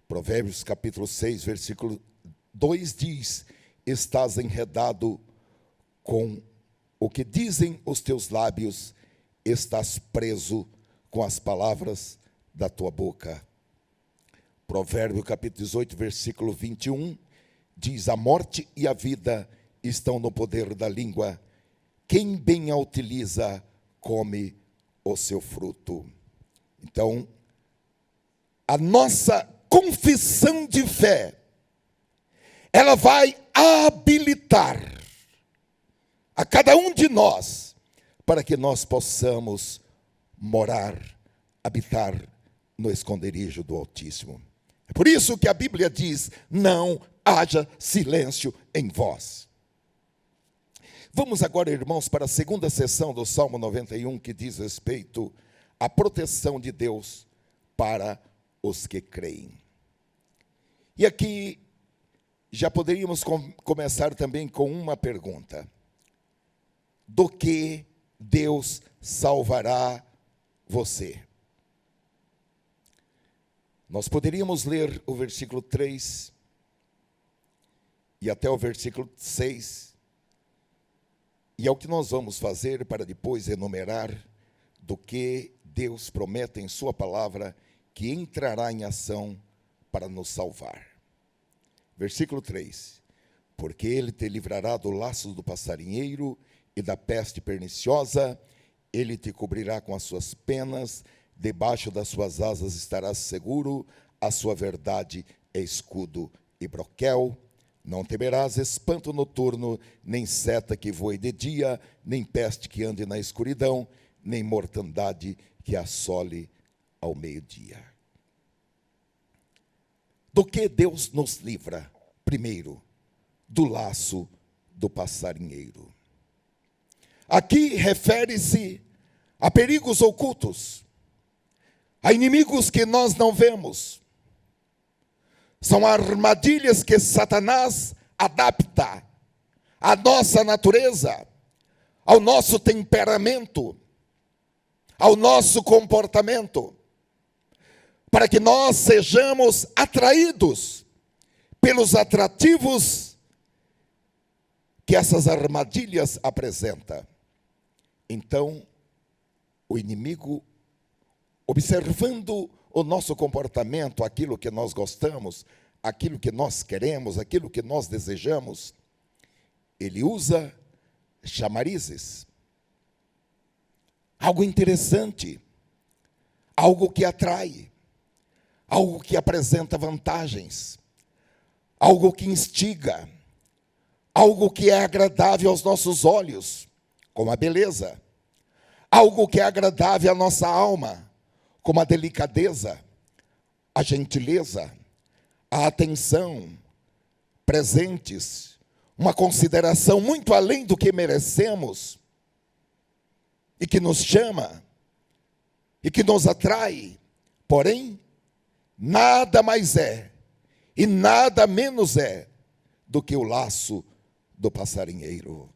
Provérbios capítulo 6, versículo 2 diz: estás enredado com o que dizem os teus lábios, estás preso com as palavras da tua boca. Provérbio capítulo 18, versículo 21, diz: a morte e a vida estão no poder da língua, quem bem a utiliza, come o seu fruto. Então, a nossa confissão de fé, ela vai habilitar a cada um de nós, para que nós possamos morar, habitar no esconderijo do Altíssimo. É por isso que a Bíblia diz, não haja silêncio em vós. Vamos agora, irmãos, para a segunda sessão do Salmo 91, que diz respeito à proteção de Deus para os que creem. E aqui já poderíamos começar também com uma pergunta: do que Deus salvará você? Nós poderíamos ler o versículo 3 e até o versículo 6, e é o que nós vamos fazer para depois enumerar do que Deus promete em sua palavra que entrará em ação para nos salvar. Versículo 3: porque ele te livrará do laço do passarinheiro e da peste perniciosa, ele te cobrirá com as suas penas, debaixo das suas asas estarás seguro, a sua verdade é escudo e broquel. Não temerás espanto noturno, nem seta que voe de dia, nem peste que ande na escuridão, nem mortandade que assole ao meio-dia. Do que Deus nos livra? Primeiro, do laço do passarinheiro. Aqui refere-se a perigos ocultos, a inimigos que nós não vemos. São armadilhas que Satanás adapta à nossa natureza, ao nosso temperamento, ao nosso comportamento, para que nós sejamos atraídos pelos atrativos que essas armadilhas apresentam. Então, o inimigo, observando o nosso comportamento, aquilo que nós gostamos, aquilo que nós queremos, aquilo que nós desejamos, ele usa chamarizes. Algo interessante, algo que atrai, algo que apresenta vantagens, algo que instiga, algo que é agradável aos nossos olhos, como a beleza, algo que é agradável à nossa alma, como a delicadeza, a gentileza, a atenção, presentes, uma consideração muito além do que merecemos, e que nos chama, e que nos atrai, porém, nada mais é, e nada menos é, do que o laço do passarinheiro.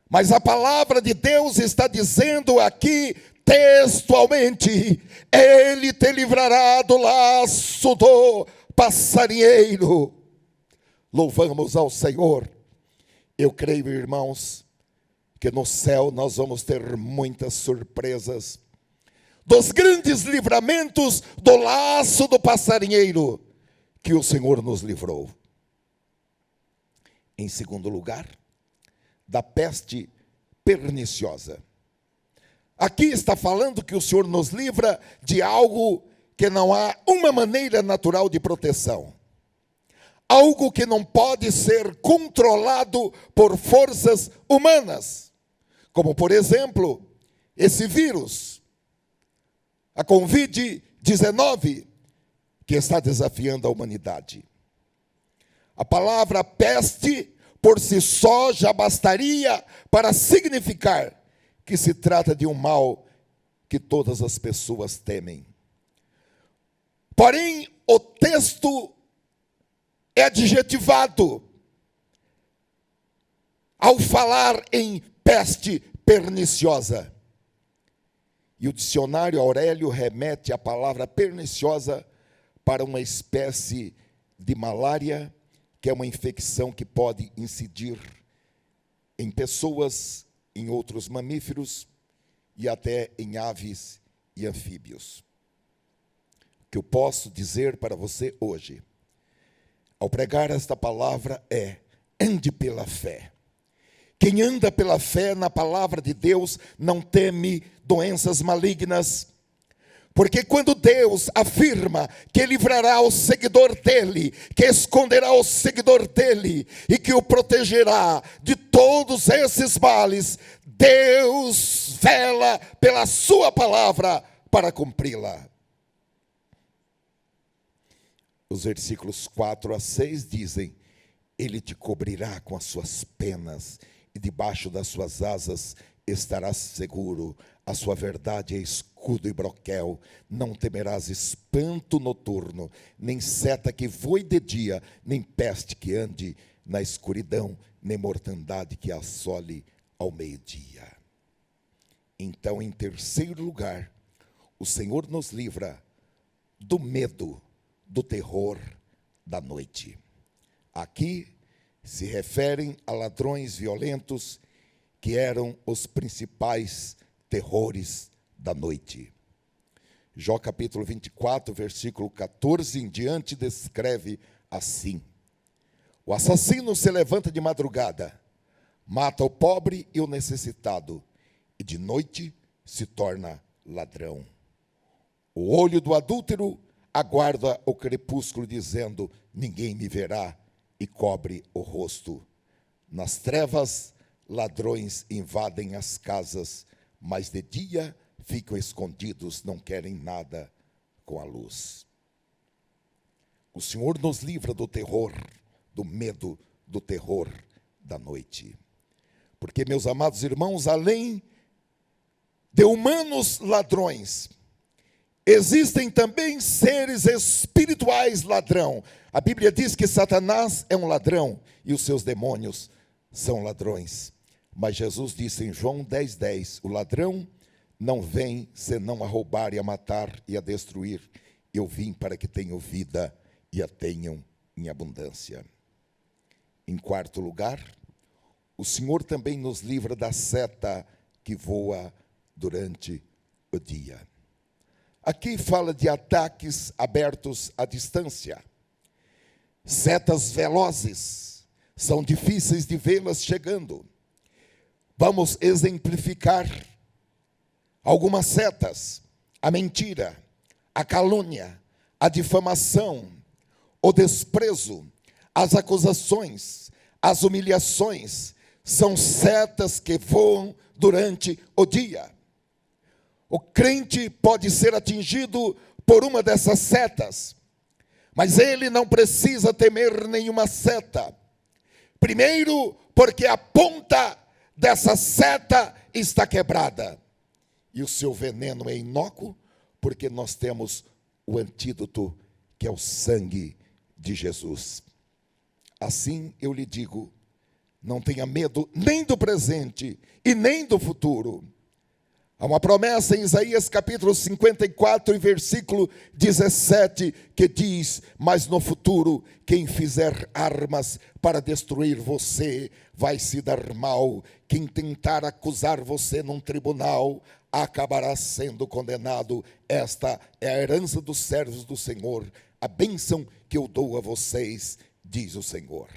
Mas a palavra de Deus está dizendo aqui, textualmente, Ele te livrará do laço do passarinheiro. Louvamos ao Senhor. Eu creio, irmãos, que no céu nós vamos ter muitas surpresas, dos grandes livramentos do laço do passarinheiro, que o Senhor nos livrou. Em segundo lugar, da peste perniciosa. Aqui está falando que o Senhor nos livra de algo que não há uma maneira natural de proteção. Algo que não pode ser controlado por forças humanas. Como, por exemplo, esse vírus, a Covid-19, que está desafiando a humanidade. A palavra peste, por si só, já bastaria para significar que se trata de um mal que todas as pessoas temem. Porém, o texto é adjetivado ao falar em peste perniciosa. E o dicionário Aurélio remete a palavra perniciosa para uma espécie de malária, que é uma infecção que pode incidir em pessoas, em outros mamíferos e até em aves e anfíbios. O que eu posso dizer para você hoje, ao pregar esta palavra, é: ande pela fé. Quem anda pela fé na palavra de Deus não teme doenças malignas, porque quando Deus afirma que livrará o seguidor dele, que esconderá o seguidor dele e que o protegerá de todos esses males, Deus vela pela sua palavra para cumpri-la. Os versículos 4 a 6 dizem: Ele te cobrirá com as suas penas, e debaixo das suas asas estarás seguro. A sua verdade é escudo e broquel. Não temerás espanto noturno, nem seta que voe de dia, nem peste que ande na escuridão, nem mortandade que assole ao meio-dia. Então, em terceiro lugar, o Senhor nos livra do medo, do terror da noite. Aqui se referem a ladrões violentos que eram os principais terrores da noite. Jó capítulo 24, versículo 14 em diante, descreve assim: o assassino se levanta de madrugada, mata o pobre e o necessitado, e de noite se torna ladrão. O olho do adúltero aguarda o crepúsculo, dizendo: ninguém me verá, e cobre o rosto. Nas trevas, ladrões invadem as casas, mas de dia ficam escondidos, não querem nada com a luz. O Senhor nos livra do terror, do medo, do terror da noite. Porque, meus amados irmãos, além de humanos ladrões, existem também seres espirituais ladrão. A Bíblia diz que Satanás é um ladrão e os seus demônios são ladrões. Mas Jesus disse em João 10:10, o ladrão não vem senão a roubar e a matar e a destruir. Eu vim para que tenham vida e a tenham em abundância. Em quarto lugar, o Senhor também nos livra da seta que voa durante o dia. Aqui fala de ataques abertos à distância. Setas velozes, são difíceis de vê-las chegando. Vamos exemplificar algumas setas: a mentira, a calúnia, a difamação, o desprezo, as acusações, as humilhações, são setas que voam durante o dia. O crente pode ser atingido por uma dessas setas, mas ele não precisa temer nenhuma seta. Primeiro, porque a ponta dessa seta está quebrada, e o seu veneno é inócuo, porque nós temos o antídoto, que é o sangue de Jesus. Assim eu lhe digo, não tenha medo nem do presente e nem do futuro. Há uma promessa em Isaías capítulo 54 e versículo 17 que diz: mas no futuro, quem fizer armas para destruir você vai se dar mal. Quem tentar acusar você num tribunal acabará sendo condenado. Esta é a herança dos servos do Senhor, a bênção que eu dou a vocês, diz o Senhor.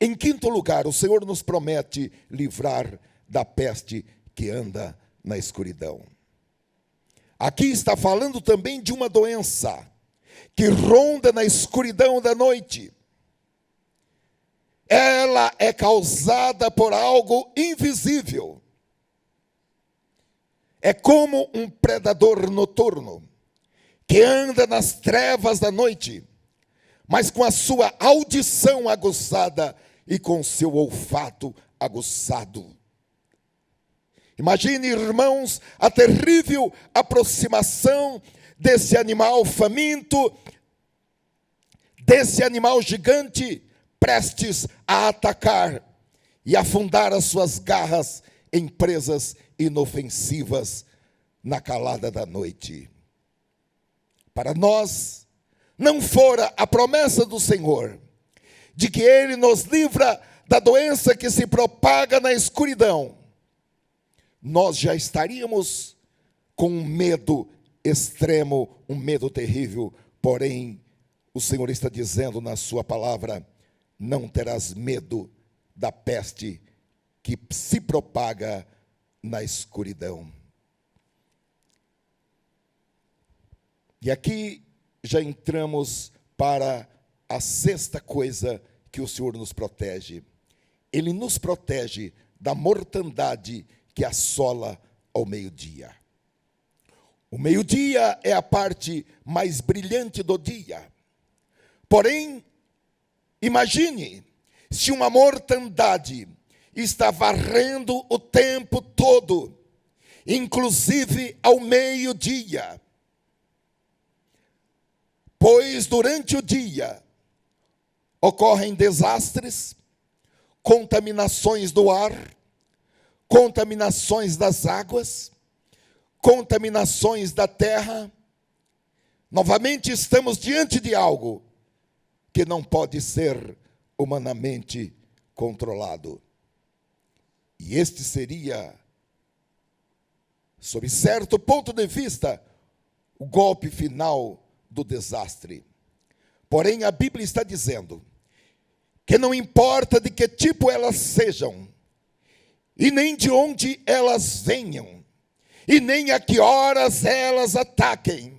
Em quinto lugar, o Senhor nos promete livrar da peste que anda na escuridão. Aqui está falando também de uma doença que ronda na escuridão da noite. Ela é causada por algo invisível. É como um predador noturno que anda nas trevas da noite, mas com a sua audição aguçada e com seu olfato aguçado. Imagine, irmãos, a terrível aproximação desse animal faminto, desse animal gigante, prestes a atacar e afundar as suas garras em presas inofensivas na calada da noite. Para nós, não fora a promessa do Senhor de que Ele nos livra da doença que se propaga na escuridão, nós já estaríamos com um medo extremo, um medo terrível. Porém, o Senhor está dizendo na sua palavra: não terás medo da peste que se propaga na escuridão. E aqui já entramos para a sexta coisa que o Senhor nos protege. Ele nos protege da mortandade que assola ao meio-dia. O meio-dia é a parte mais brilhante do dia. Porém, imagine se uma mortandade está varrendo o tempo todo, inclusive ao meio-dia. Pois durante o dia ocorrem desastres, contaminações do ar, contaminações das águas, contaminações da terra. Novamente estamos diante de algo que não pode ser humanamente controlado. E este seria, sob certo ponto de vista, o golpe final do desastre. Porém, a Bíblia está dizendo que não importa de que tipo elas sejam, e nem de onde elas venham, e nem a que horas elas ataquem,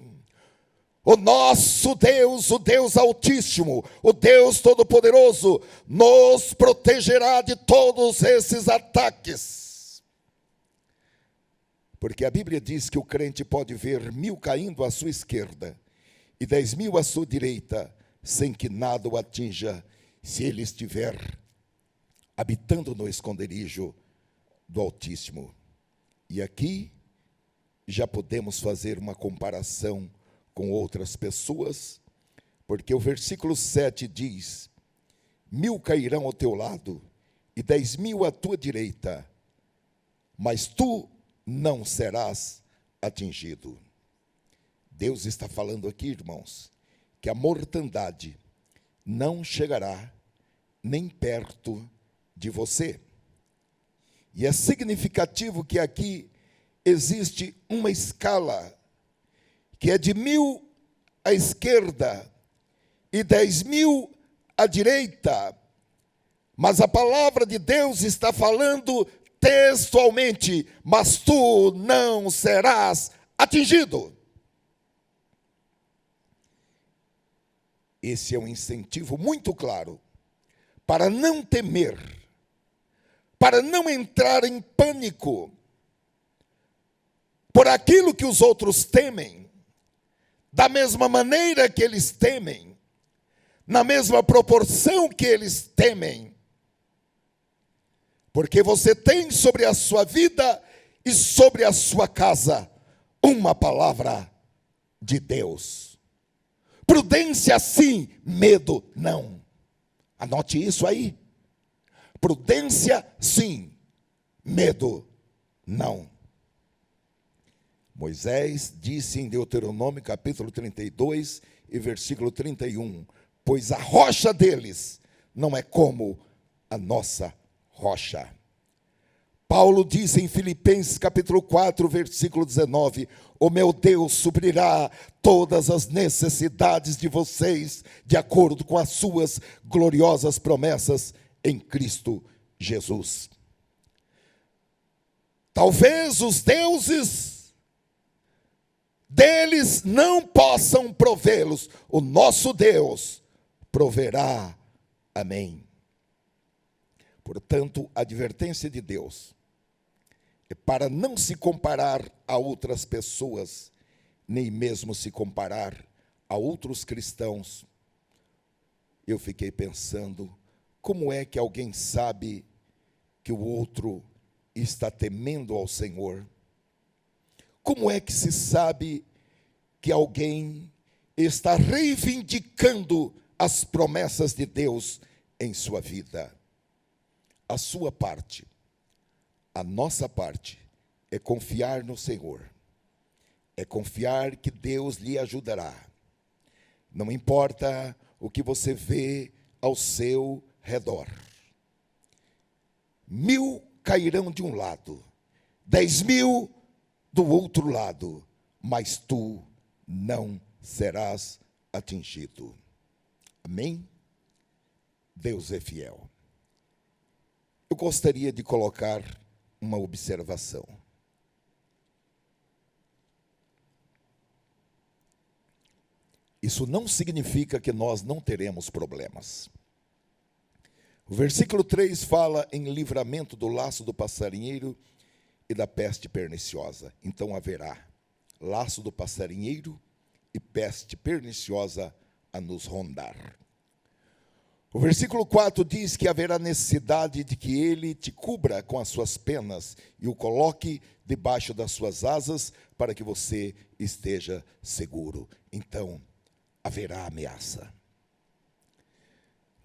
O nosso Deus, o Deus Altíssimo, o Deus Todo-Poderoso, nos protegerá de todos esses ataques. Porque a Bíblia diz que o crente pode ver 1000 caindo à sua esquerda e 10.000 à sua direita, sem que nada o atinja, se ele estiver habitando no esconderijo do Altíssimo. E aqui já podemos fazer uma comparação com outras pessoas, porque o versículo 7 diz: 1000 cairão ao teu lado e 10.000 à tua direita, mas tu não serás atingido. Deus está falando aqui, irmãos, que a mortandade não chegará nem perto de você. E é significativo que aqui existe uma escala que é de 1000 à esquerda e 10.000 à direita, mas a palavra de Deus está falando textualmente: mas tu não serás atingido. Esse é um incentivo muito claro para não temer, para não entrar em pânico por aquilo que os outros temem, da mesma maneira que eles temem, na mesma proporção que eles temem. Porque você tem sobre a sua vida e sobre a sua casa uma palavra de Deus. Prudência sim, medo não. Anote isso aí. Prudência sim, medo não. Moisés disse em Deuteronômio capítulo 32 e versículo 31, pois a rocha deles não é como a nossa rocha. Paulo diz em Filipenses capítulo 4, versículo 19, o meu Deus suprirá todas as necessidades de vocês, de acordo com as suas gloriosas promessas em Cristo Jesus. Talvez os deuses deles não possam provê-los, o nosso Deus proverá. Amém. Portanto, a advertência de Deus é para não se comparar a outras pessoas, nem mesmo se comparar a outros cristãos. Eu fiquei pensando, como é que alguém sabe que o outro está temendo ao Senhor? Como é que se sabe que alguém está reivindicando as promessas de Deus em sua vida? A sua parte, a nossa parte, é confiar no Senhor, é confiar que Deus lhe ajudará. Não importa o que você vê ao seu redor. 1000 cairão de um lado, 10.000 do outro lado, mas tu não serás atingido. Amém? Deus é fiel. Eu gostaria de colocar uma observação. Isso não significa que nós não teremos problemas. O versículo 3 fala em livramento do laço do passarinheiro e da peste perniciosa. Então haverá laço do passarinheiro e peste perniciosa a nos rondar. O versículo 4 diz que haverá necessidade de que ele te cubra com as suas penas e o coloque debaixo das suas asas para que você esteja seguro. Então, haverá ameaça.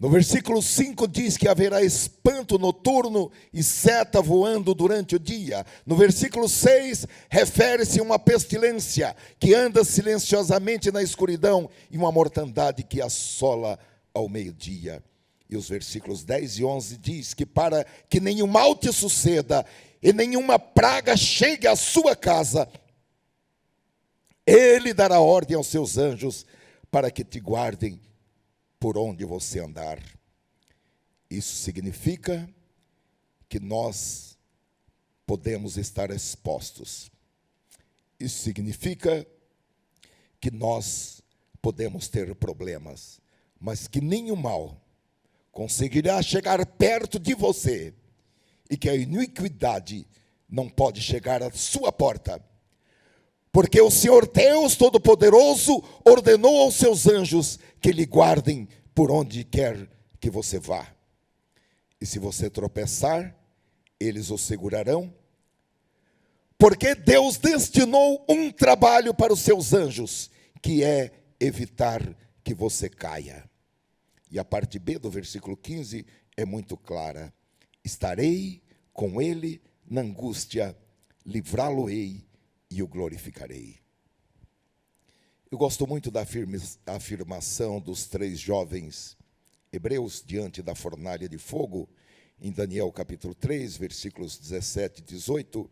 No versículo 5 diz que haverá espanto noturno e seta voando durante o dia. No versículo 6 refere-se a uma pestilência que anda silenciosamente na escuridão e uma mortandade que assola ao meio-dia. E os versículos 10 e 11 diz que para que nenhum mal te suceda e nenhuma praga chegue à sua casa, ele dará ordem aos seus anjos para que te guardem por onde você andar. Isso significa que nós podemos estar expostos. Isso significa que nós podemos ter problemas, mas que nenhum mal conseguirá chegar perto de você, e que a iniquidade não pode chegar à sua porta. Porque o Senhor Deus Todo-Poderoso ordenou aos seus anjos que lhe guardem por onde quer que você vá. E se você tropeçar, eles o segurarão. Porque Deus destinou um trabalho para os seus anjos, que é evitar que você caia. E a parte B do versículo 15 é muito clara. Estarei com ele na angústia, livrá-lo-ei e o glorificarei. Eu gosto muito da afirmação dos 3 jovens hebreus diante da fornalha de fogo, em Daniel capítulo 3, versículos 17 e 18,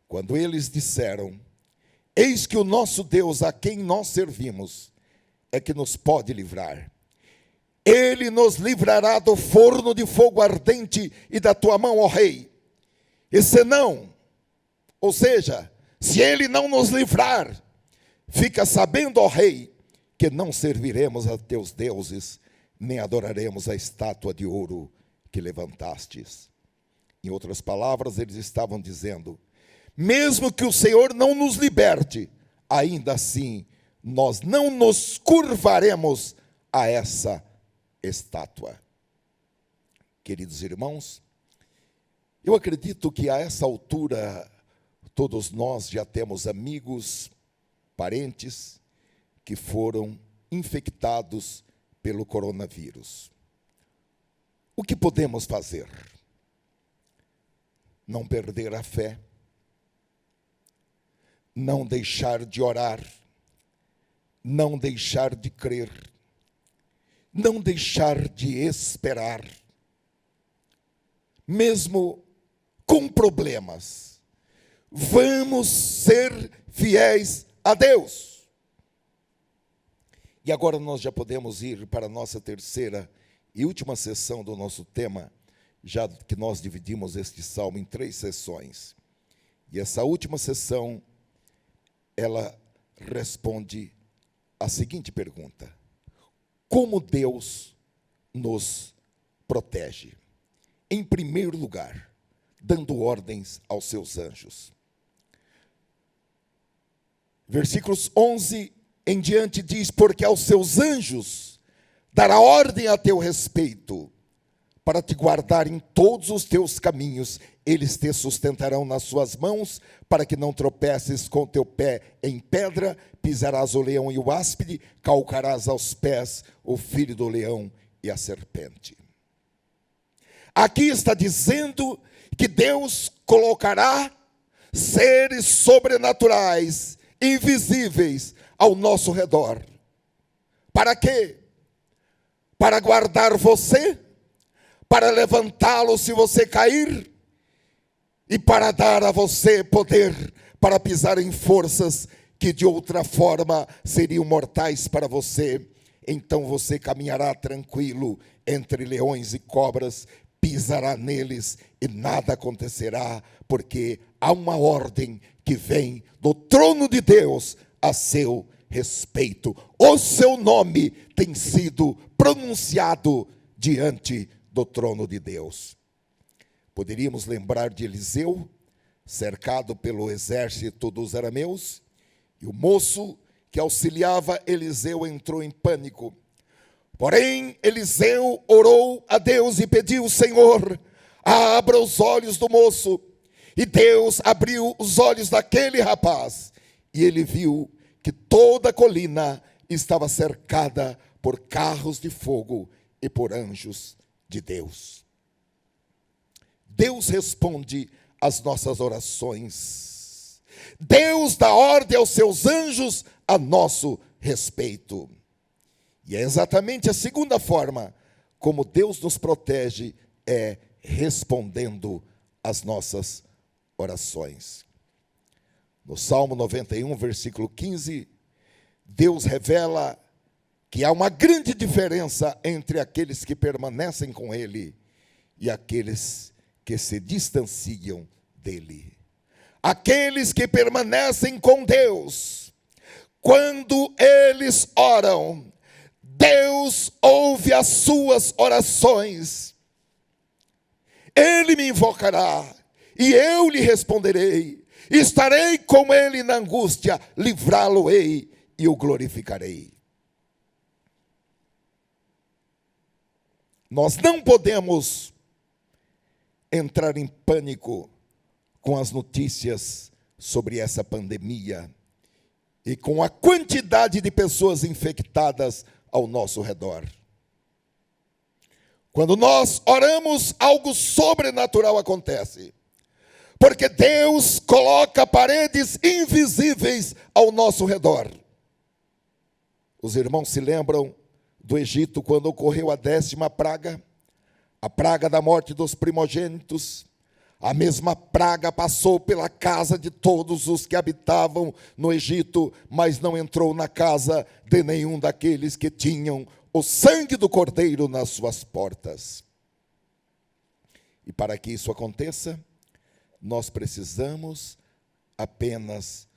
quando eles disseram: eis que o nosso Deus, a quem nós servimos, é que nos pode livrar. Ele nos livrará do forno de fogo ardente e da tua mão, ó rei. E se não, ou seja, se ele não nos livrar, fica sabendo, ó rei, que não serviremos a teus deuses, nem adoraremos a estátua de ouro que levantastes. Em outras palavras, eles estavam dizendo: mesmo que o Senhor não nos liberte, ainda assim, nós não nos curvaremos a essa estátua. Queridos irmãos, eu acredito que a essa altura, todos nós já temos amigos, parentes, que foram infectados pelo coronavírus. O que podemos fazer? Não perder a fé, não deixar de orar, não deixar de crer, não deixar de esperar, mesmo com problemas. Vamos ser fiéis a Deus. E agora nós já podemos ir para a nossa terceira e última sessão do nosso tema, já que nós dividimos este salmo em 3 sessões. E essa última sessão, ela responde a seguinte pergunta: como Deus nos protege? Em primeiro lugar, dando ordens aos seus anjos. Versículos 11 em diante diz: porque aos seus anjos dará ordem a teu respeito, para te guardar em todos os teus caminhos. Eles te sustentarão nas suas mãos, para que não tropeces com teu pé em pedra. Pisarás o leão e o áspide, calcarás aos pés o filho do leão e a serpente. Aqui está dizendo que Deus colocará seres sobrenaturais, invisíveis, ao nosso redor. Para quê? Para guardar você, para levantá-lo se você cair, e para dar a você poder para pisar em forças que de outra forma seriam mortais para você. Então você caminhará tranquilo entre leões e cobras, pisará neles e nada acontecerá, porque há uma ordem que vem do trono de Deus a seu respeito. O seu nome tem sido pronunciado diante do trono de Deus. Poderíamos lembrar de Eliseu, cercado pelo exército dos arameus, e o moço que auxiliava Eliseu entrou em pânico. Porém, Eliseu orou a Deus e pediu: Senhor, abra os olhos do moço. E Deus abriu os olhos daquele rapaz, e ele viu que toda a colina estava cercada por carros de fogo e por anjos de Deus. Deus responde às nossas orações. Deus dá ordem aos seus anjos a nosso respeito. E é exatamente a segunda forma como Deus nos protege, é respondendo às nossas orações. No Salmo 91, versículo 15, Deus revela que há uma grande diferença entre aqueles que permanecem com Ele e aqueles que se distanciam dEle. Aqueles que permanecem com Deus Quando eles oram, Deus ouve as suas orações. Ele me invocará e eu lhe responderei. Estarei com ele na angústia, livrá-lo-ei e o glorificarei. Nós não podemos entrar em pânico com as notícias sobre essa pandemia e com a quantidade de pessoas infectadas ao nosso redor. Quando nós oramos, algo sobrenatural acontece. Porque Deus coloca paredes invisíveis ao nosso redor. Os irmãos se lembram do Egito quando ocorreu a 10ª praga? A praga da morte dos primogênitos. A mesma praga passou pela casa de todos os que habitavam no Egito, mas não entrou na casa de nenhum daqueles que tinham o sangue do Cordeiro nas suas portas. E para que isso aconteça, nós precisamos apenas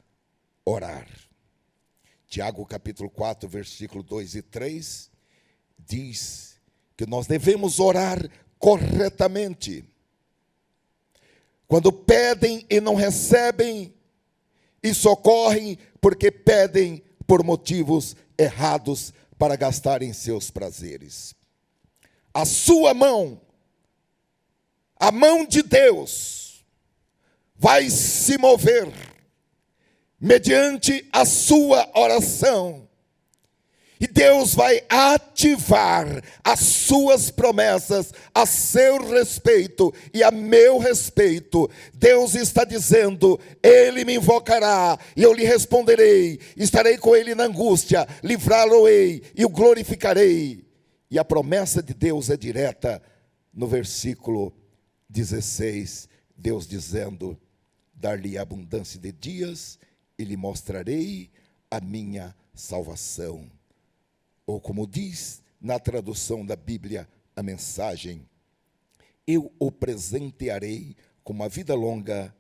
orar. Tiago capítulo 4, versículo 2 e 3, diz que nós devemos orar corretamente. Quando pedem e não recebem, isso ocorre porque pedem por motivos errados para gastarem seus prazeres. A sua mão, a mão de Deus, vai se mover mediante a sua oração. E Deus vai ativar as suas promessas a seu respeito e a meu respeito. Deus está dizendo: Ele me invocará e eu lhe responderei. Estarei com ele na angústia, livrá-lo-ei e o glorificarei. E a promessa de Deus é direta no versículo 16. Deus dizendo: dar-lhe abundância de dias e lhe mostrarei a minha salvação. Ou como diz na tradução da Bíblia, a Mensagem: eu o presentearei com uma vida longa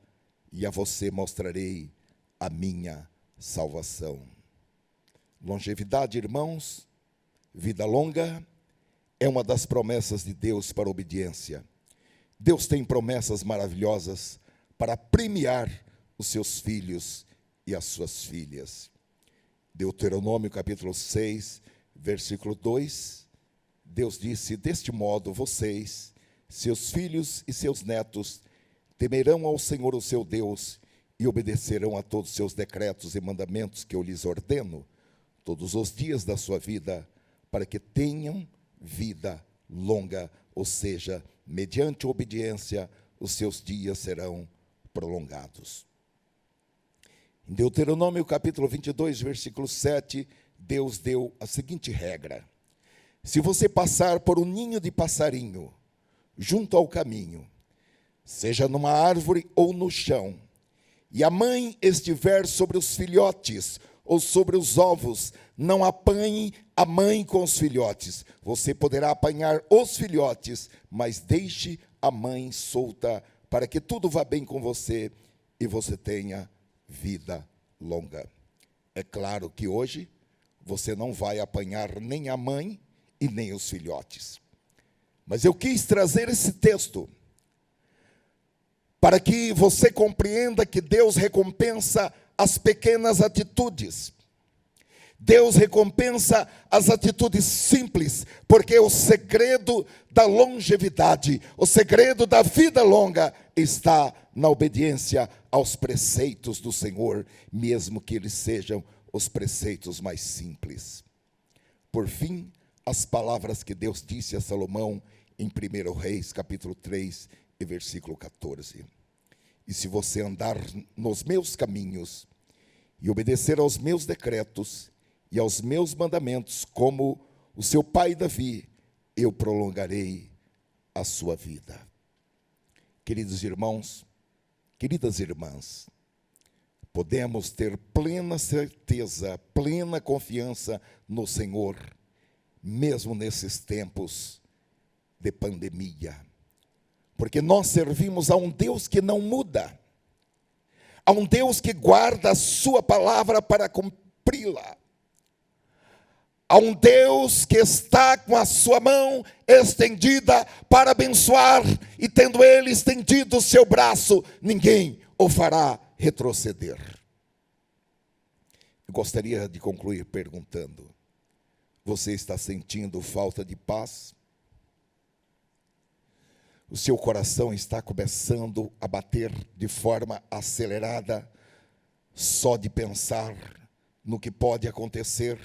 e a você mostrarei a minha salvação. Longevidade, irmãos, vida longa, é uma das promessas de Deus para a obediência. Deus tem promessas maravilhosas para premiar os seus filhos e as suas filhas. Deuteronômio capítulo 6, versículo 2, Deus disse: deste modo vocês, seus filhos e seus netos, temerão ao Senhor o seu Deus e obedecerão a todos os seus decretos e mandamentos que eu lhes ordeno, todos os dias da sua vida, para que tenham vida longa, ou seja, mediante a obediência, os seus dias serão prolongados. Em Deuteronômio capítulo 22, versículo 7, Deus deu a seguinte regra: se você passar por um ninho de passarinho junto ao caminho, seja numa árvore ou no chão, e a mãe estiver sobre os filhotes ou sobre os ovos, não apanhe a mãe com os filhotes. Você poderá apanhar os filhotes, mas deixe a mãe solta, para que tudo vá bem com você e você tenha vida longa. É claro que hoje você não vai apanhar nem a mãe e nem os filhotes. Mas eu quis trazer esse texto para que você compreenda que Deus recompensa as pequenas atitudes. Deus recompensa as atitudes simples, porque o segredo da longevidade, o segredo da vida longa está na obediência aos preceitos do Senhor, mesmo que eles sejam os preceitos mais simples. Por fim, as palavras que Deus disse a Salomão em 1 Reis, capítulo 3, e versículo 14. E se você andar nos meus caminhos e obedecer aos meus decretos e aos meus mandamentos, como o seu pai Davi, eu prolongarei a sua vida. Queridos irmãos, queridas irmãs, podemos ter plena certeza, plena confiança no Senhor, mesmo nesses tempos de pandemia. Porque nós servimos a um Deus que não muda, a um Deus que guarda a sua palavra para cumpri-la. Há um Deus que está com a sua mão estendida para abençoar, e tendo Ele estendido o seu braço, ninguém o fará retroceder. Eu gostaria de concluir perguntando: você está sentindo falta de paz? O seu coração está começando a bater de forma acelerada, só de pensar no que pode acontecer?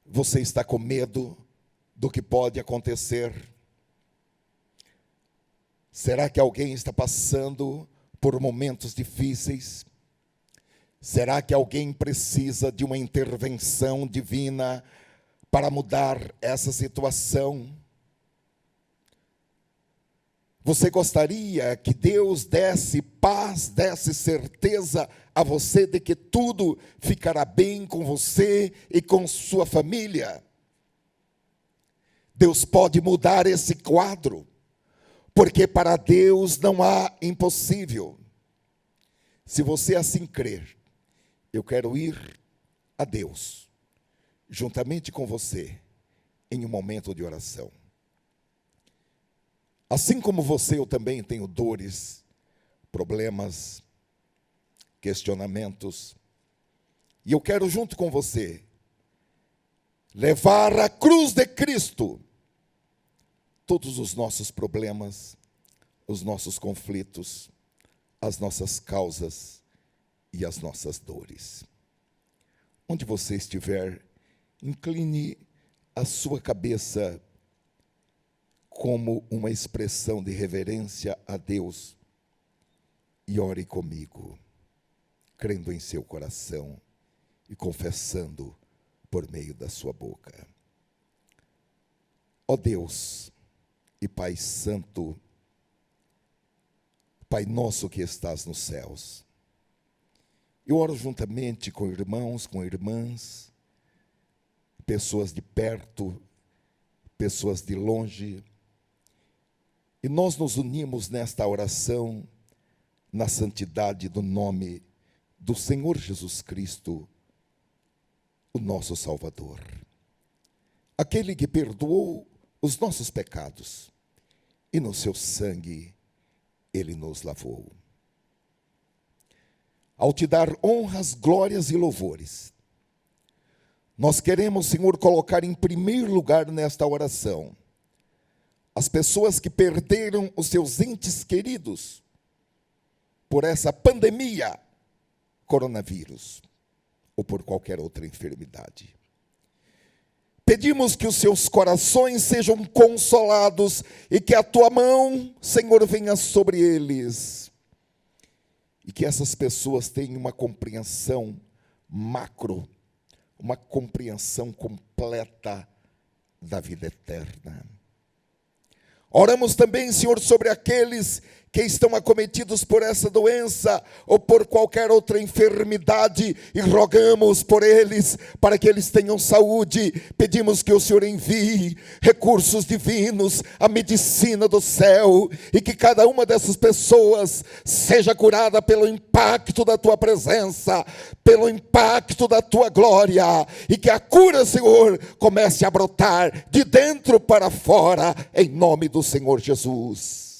Você está com medo do que pode acontecer? Será que alguém está passando por momentos difíceis? Será que alguém precisa de uma intervenção divina para mudar essa situação? Você gostaria que Deus desse paz, desse certeza a você de que tudo ficará bem com você e com sua família? Deus pode mudar esse quadro, porque para Deus não há impossível. Se você assim crer, eu quero ir a Deus, juntamente com você, em um momento de oração. Assim como você, eu também tenho dores, problemas, questionamentos. E eu quero, junto com você, levar à cruz de Cristo todos os nossos problemas, os nossos conflitos, as nossas causas e as nossas dores. Onde você estiver, incline a sua cabeça como uma expressão de reverência a Deus e ore comigo, crendo em seu coração e confessando por meio da sua boca. Ó Deus e Pai Santo, Pai nosso que estás nos céus, eu oro juntamente com irmãos, com irmãs, pessoas de perto, pessoas de longe, e nós nos unimos nesta oração na santidade do nome do Senhor Jesus Cristo, o nosso Salvador. Aquele que perdoou os nossos pecados e no seu sangue Ele nos lavou. Ao te dar honras, glórias e louvores, nós queremos, Senhor, colocar em primeiro lugar nesta oração as pessoas que perderam os seus entes queridos por essa pandemia, coronavírus, ou por qualquer outra enfermidade. Pedimos que os seus corações sejam consolados e que a tua mão, Senhor, venha sobre eles. E que essas pessoas tenham uma compreensão macro, uma compreensão completa da vida eterna. Oramos também, Senhor, sobre aqueles que estão acometidos por essa doença ou por qualquer outra enfermidade, e rogamos por eles, para que eles tenham saúde. Pedimos que o Senhor envie recursos divinos, a medicina do céu, e que cada uma dessas pessoas seja curada pelo impacto da tua presença, pelo impacto da tua glória, e que a cura, Senhor, comece a brotar de dentro para fora, em nome do Senhor Jesus.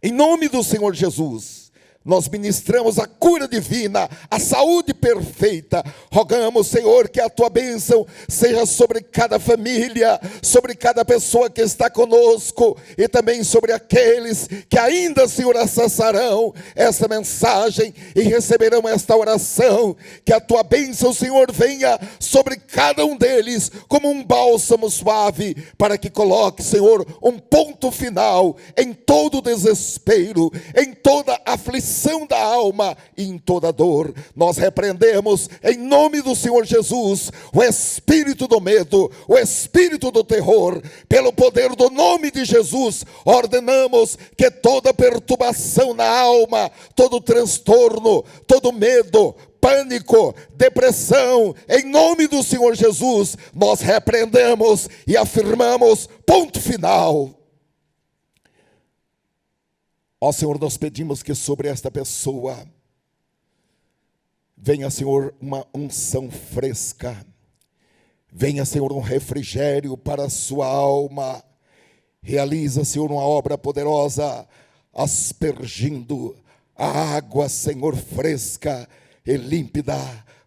Em nome do Senhor Jesus, nós ministramos a cura divina, a saúde perfeita. Rogamos, Senhor, que a tua bênção seja sobre cada família, sobre cada pessoa que está conosco, e também sobre aqueles que ainda, Senhor, acessarão essa mensagem e receberão esta oração. Que a tua bênção, Senhor, venha sobre cada um deles como um bálsamo suave, para que coloque, Senhor, um ponto final em todo desespero, em toda aflição da alma e em toda dor. Nós repreendemos em nome do Senhor Jesus o espírito do medo, o espírito do terror. Pelo poder do nome de Jesus, ordenamos que toda perturbação na alma, todo transtorno, todo medo, pânico, depressão, em nome do Senhor Jesus, nós repreendemos e afirmamos ponto final. Ó Senhor, nós pedimos que sobre esta pessoa Venha, Senhor, uma unção fresca. Venha, Senhor, um refrigério para a sua alma. Realiza, Senhor, uma obra poderosa, aspergindo a água, Senhor, fresca e límpida,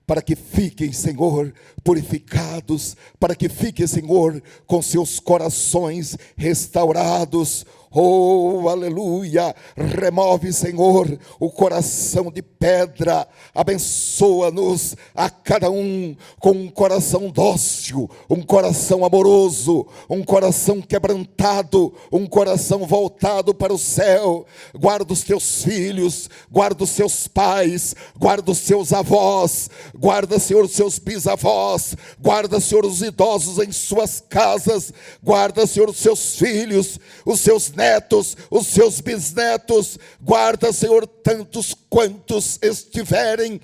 para que fiquem, Senhor, purificados, para que fiquem, Senhor, com seus corações restaurados. Oh, aleluia, remove, Senhor, o coração de pedra, abençoa-nos a cada um com um coração dócil, um coração amoroso, um coração quebrantado, um coração voltado para o céu. Guarda os teus filhos, guarda os seus pais, guarda os seus avós, guarda, Senhor, os seus bisavós, guarda, Senhor, os idosos em suas casas, guarda, Senhor, os seus filhos, os seus netos, os seus bisnetos, guarda, Senhor, tantos quantos estiverem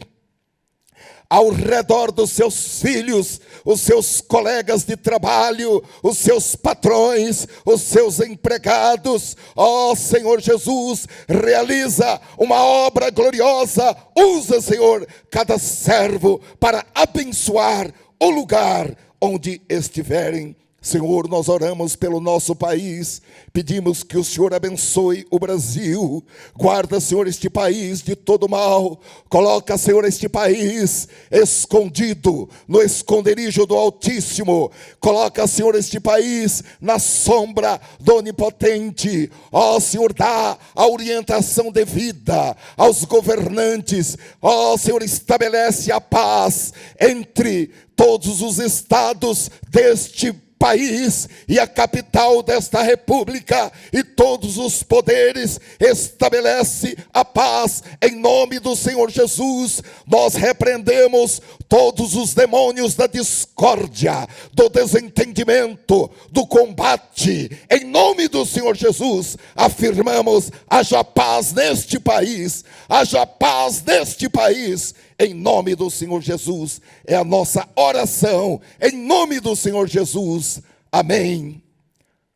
ao redor dos seus filhos, os seus colegas de trabalho, os seus patrões, os seus empregados. Ó Senhor Jesus, realiza uma obra gloriosa, usa, Senhor, cada servo para abençoar o lugar onde estiverem. Senhor, nós oramos pelo nosso país, pedimos que o Senhor abençoe o Brasil, guarda, Senhor, este país de todo mal, coloca, Senhor, este país escondido no esconderijo do Altíssimo, coloca, Senhor, este país na sombra do Onipotente. Ó Senhor, dá a orientação devida aos governantes. Ó Senhor, estabelece a paz entre todos os estados deste país e a capital desta república, e todos os poderes. Estabelece a paz em nome do Senhor Jesus. Nós repreendemos todos os demônios da discórdia, do desentendimento, do combate, em nome do Senhor Jesus. Afirmamos: haja paz neste país, haja paz neste país, em nome do Senhor Jesus. É a nossa oração, em nome do Senhor Jesus. Amém,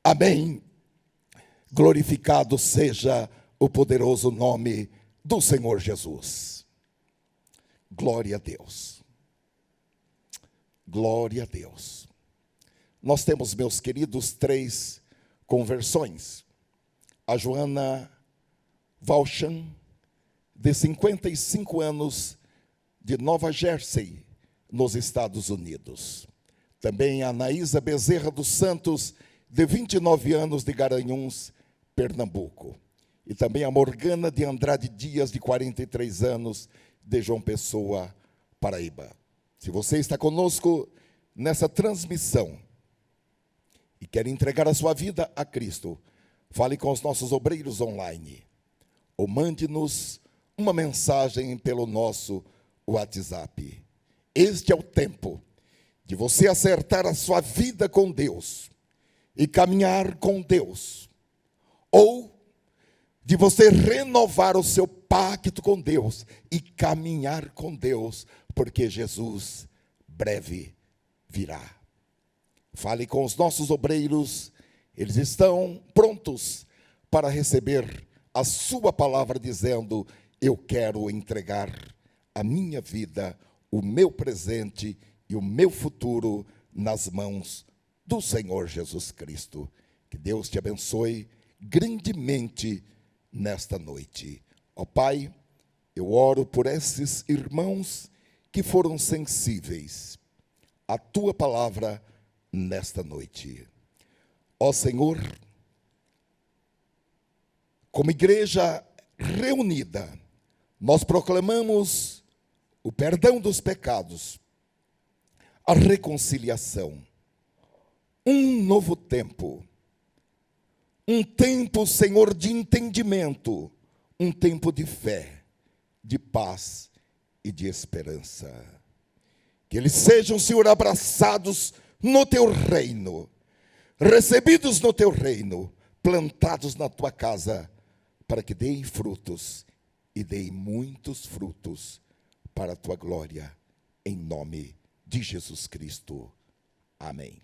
amém. Glorificado seja o poderoso nome do Senhor Jesus. Glória a Deus. Glória a Deus. Nós temos, meus queridos, 3 conversões. A Joana Valchan, de 55 anos, de Nova Jersey, nos Estados Unidos. Também a Anaísa Bezerra dos Santos, de 29 anos, de Garanhuns, Pernambuco. E também a Morgana de Andrade Dias, de 43 anos, de João Pessoa, Paraíba. Se você está conosco nessa transmissão e quer entregar a sua vida a Cristo, fale com os nossos obreiros online, ou mande-nos uma mensagem pelo nosso WhatsApp. Este é o tempo de você acertar a sua vida com Deus e caminhar com Deus, ou de você renovar o seu pacto com Deus e caminhar com Deus, porque Jesus breve virá. Fale com os nossos obreiros, eles estão prontos para receber a sua palavra, dizendo: eu quero entregar a minha vida, o meu presente e o meu futuro nas mãos do Senhor Jesus Cristo. Que Deus te abençoe grandemente nesta noite. Ó Pai, eu oro por esses irmãos que foram sensíveis à Tua palavra nesta noite. Ó Senhor, como igreja reunida, nós proclamamos o perdão dos pecados, a reconciliação, um novo tempo, um tempo, Senhor, de entendimento, um tempo de fé, de paz e de esperança. Que eles sejam, Senhor, abraçados no Teu reino, recebidos no Teu reino, plantados na Tua casa, para que deem frutos, e deem muitos frutos, para a Tua glória, em nome de Jesus Cristo. Amém.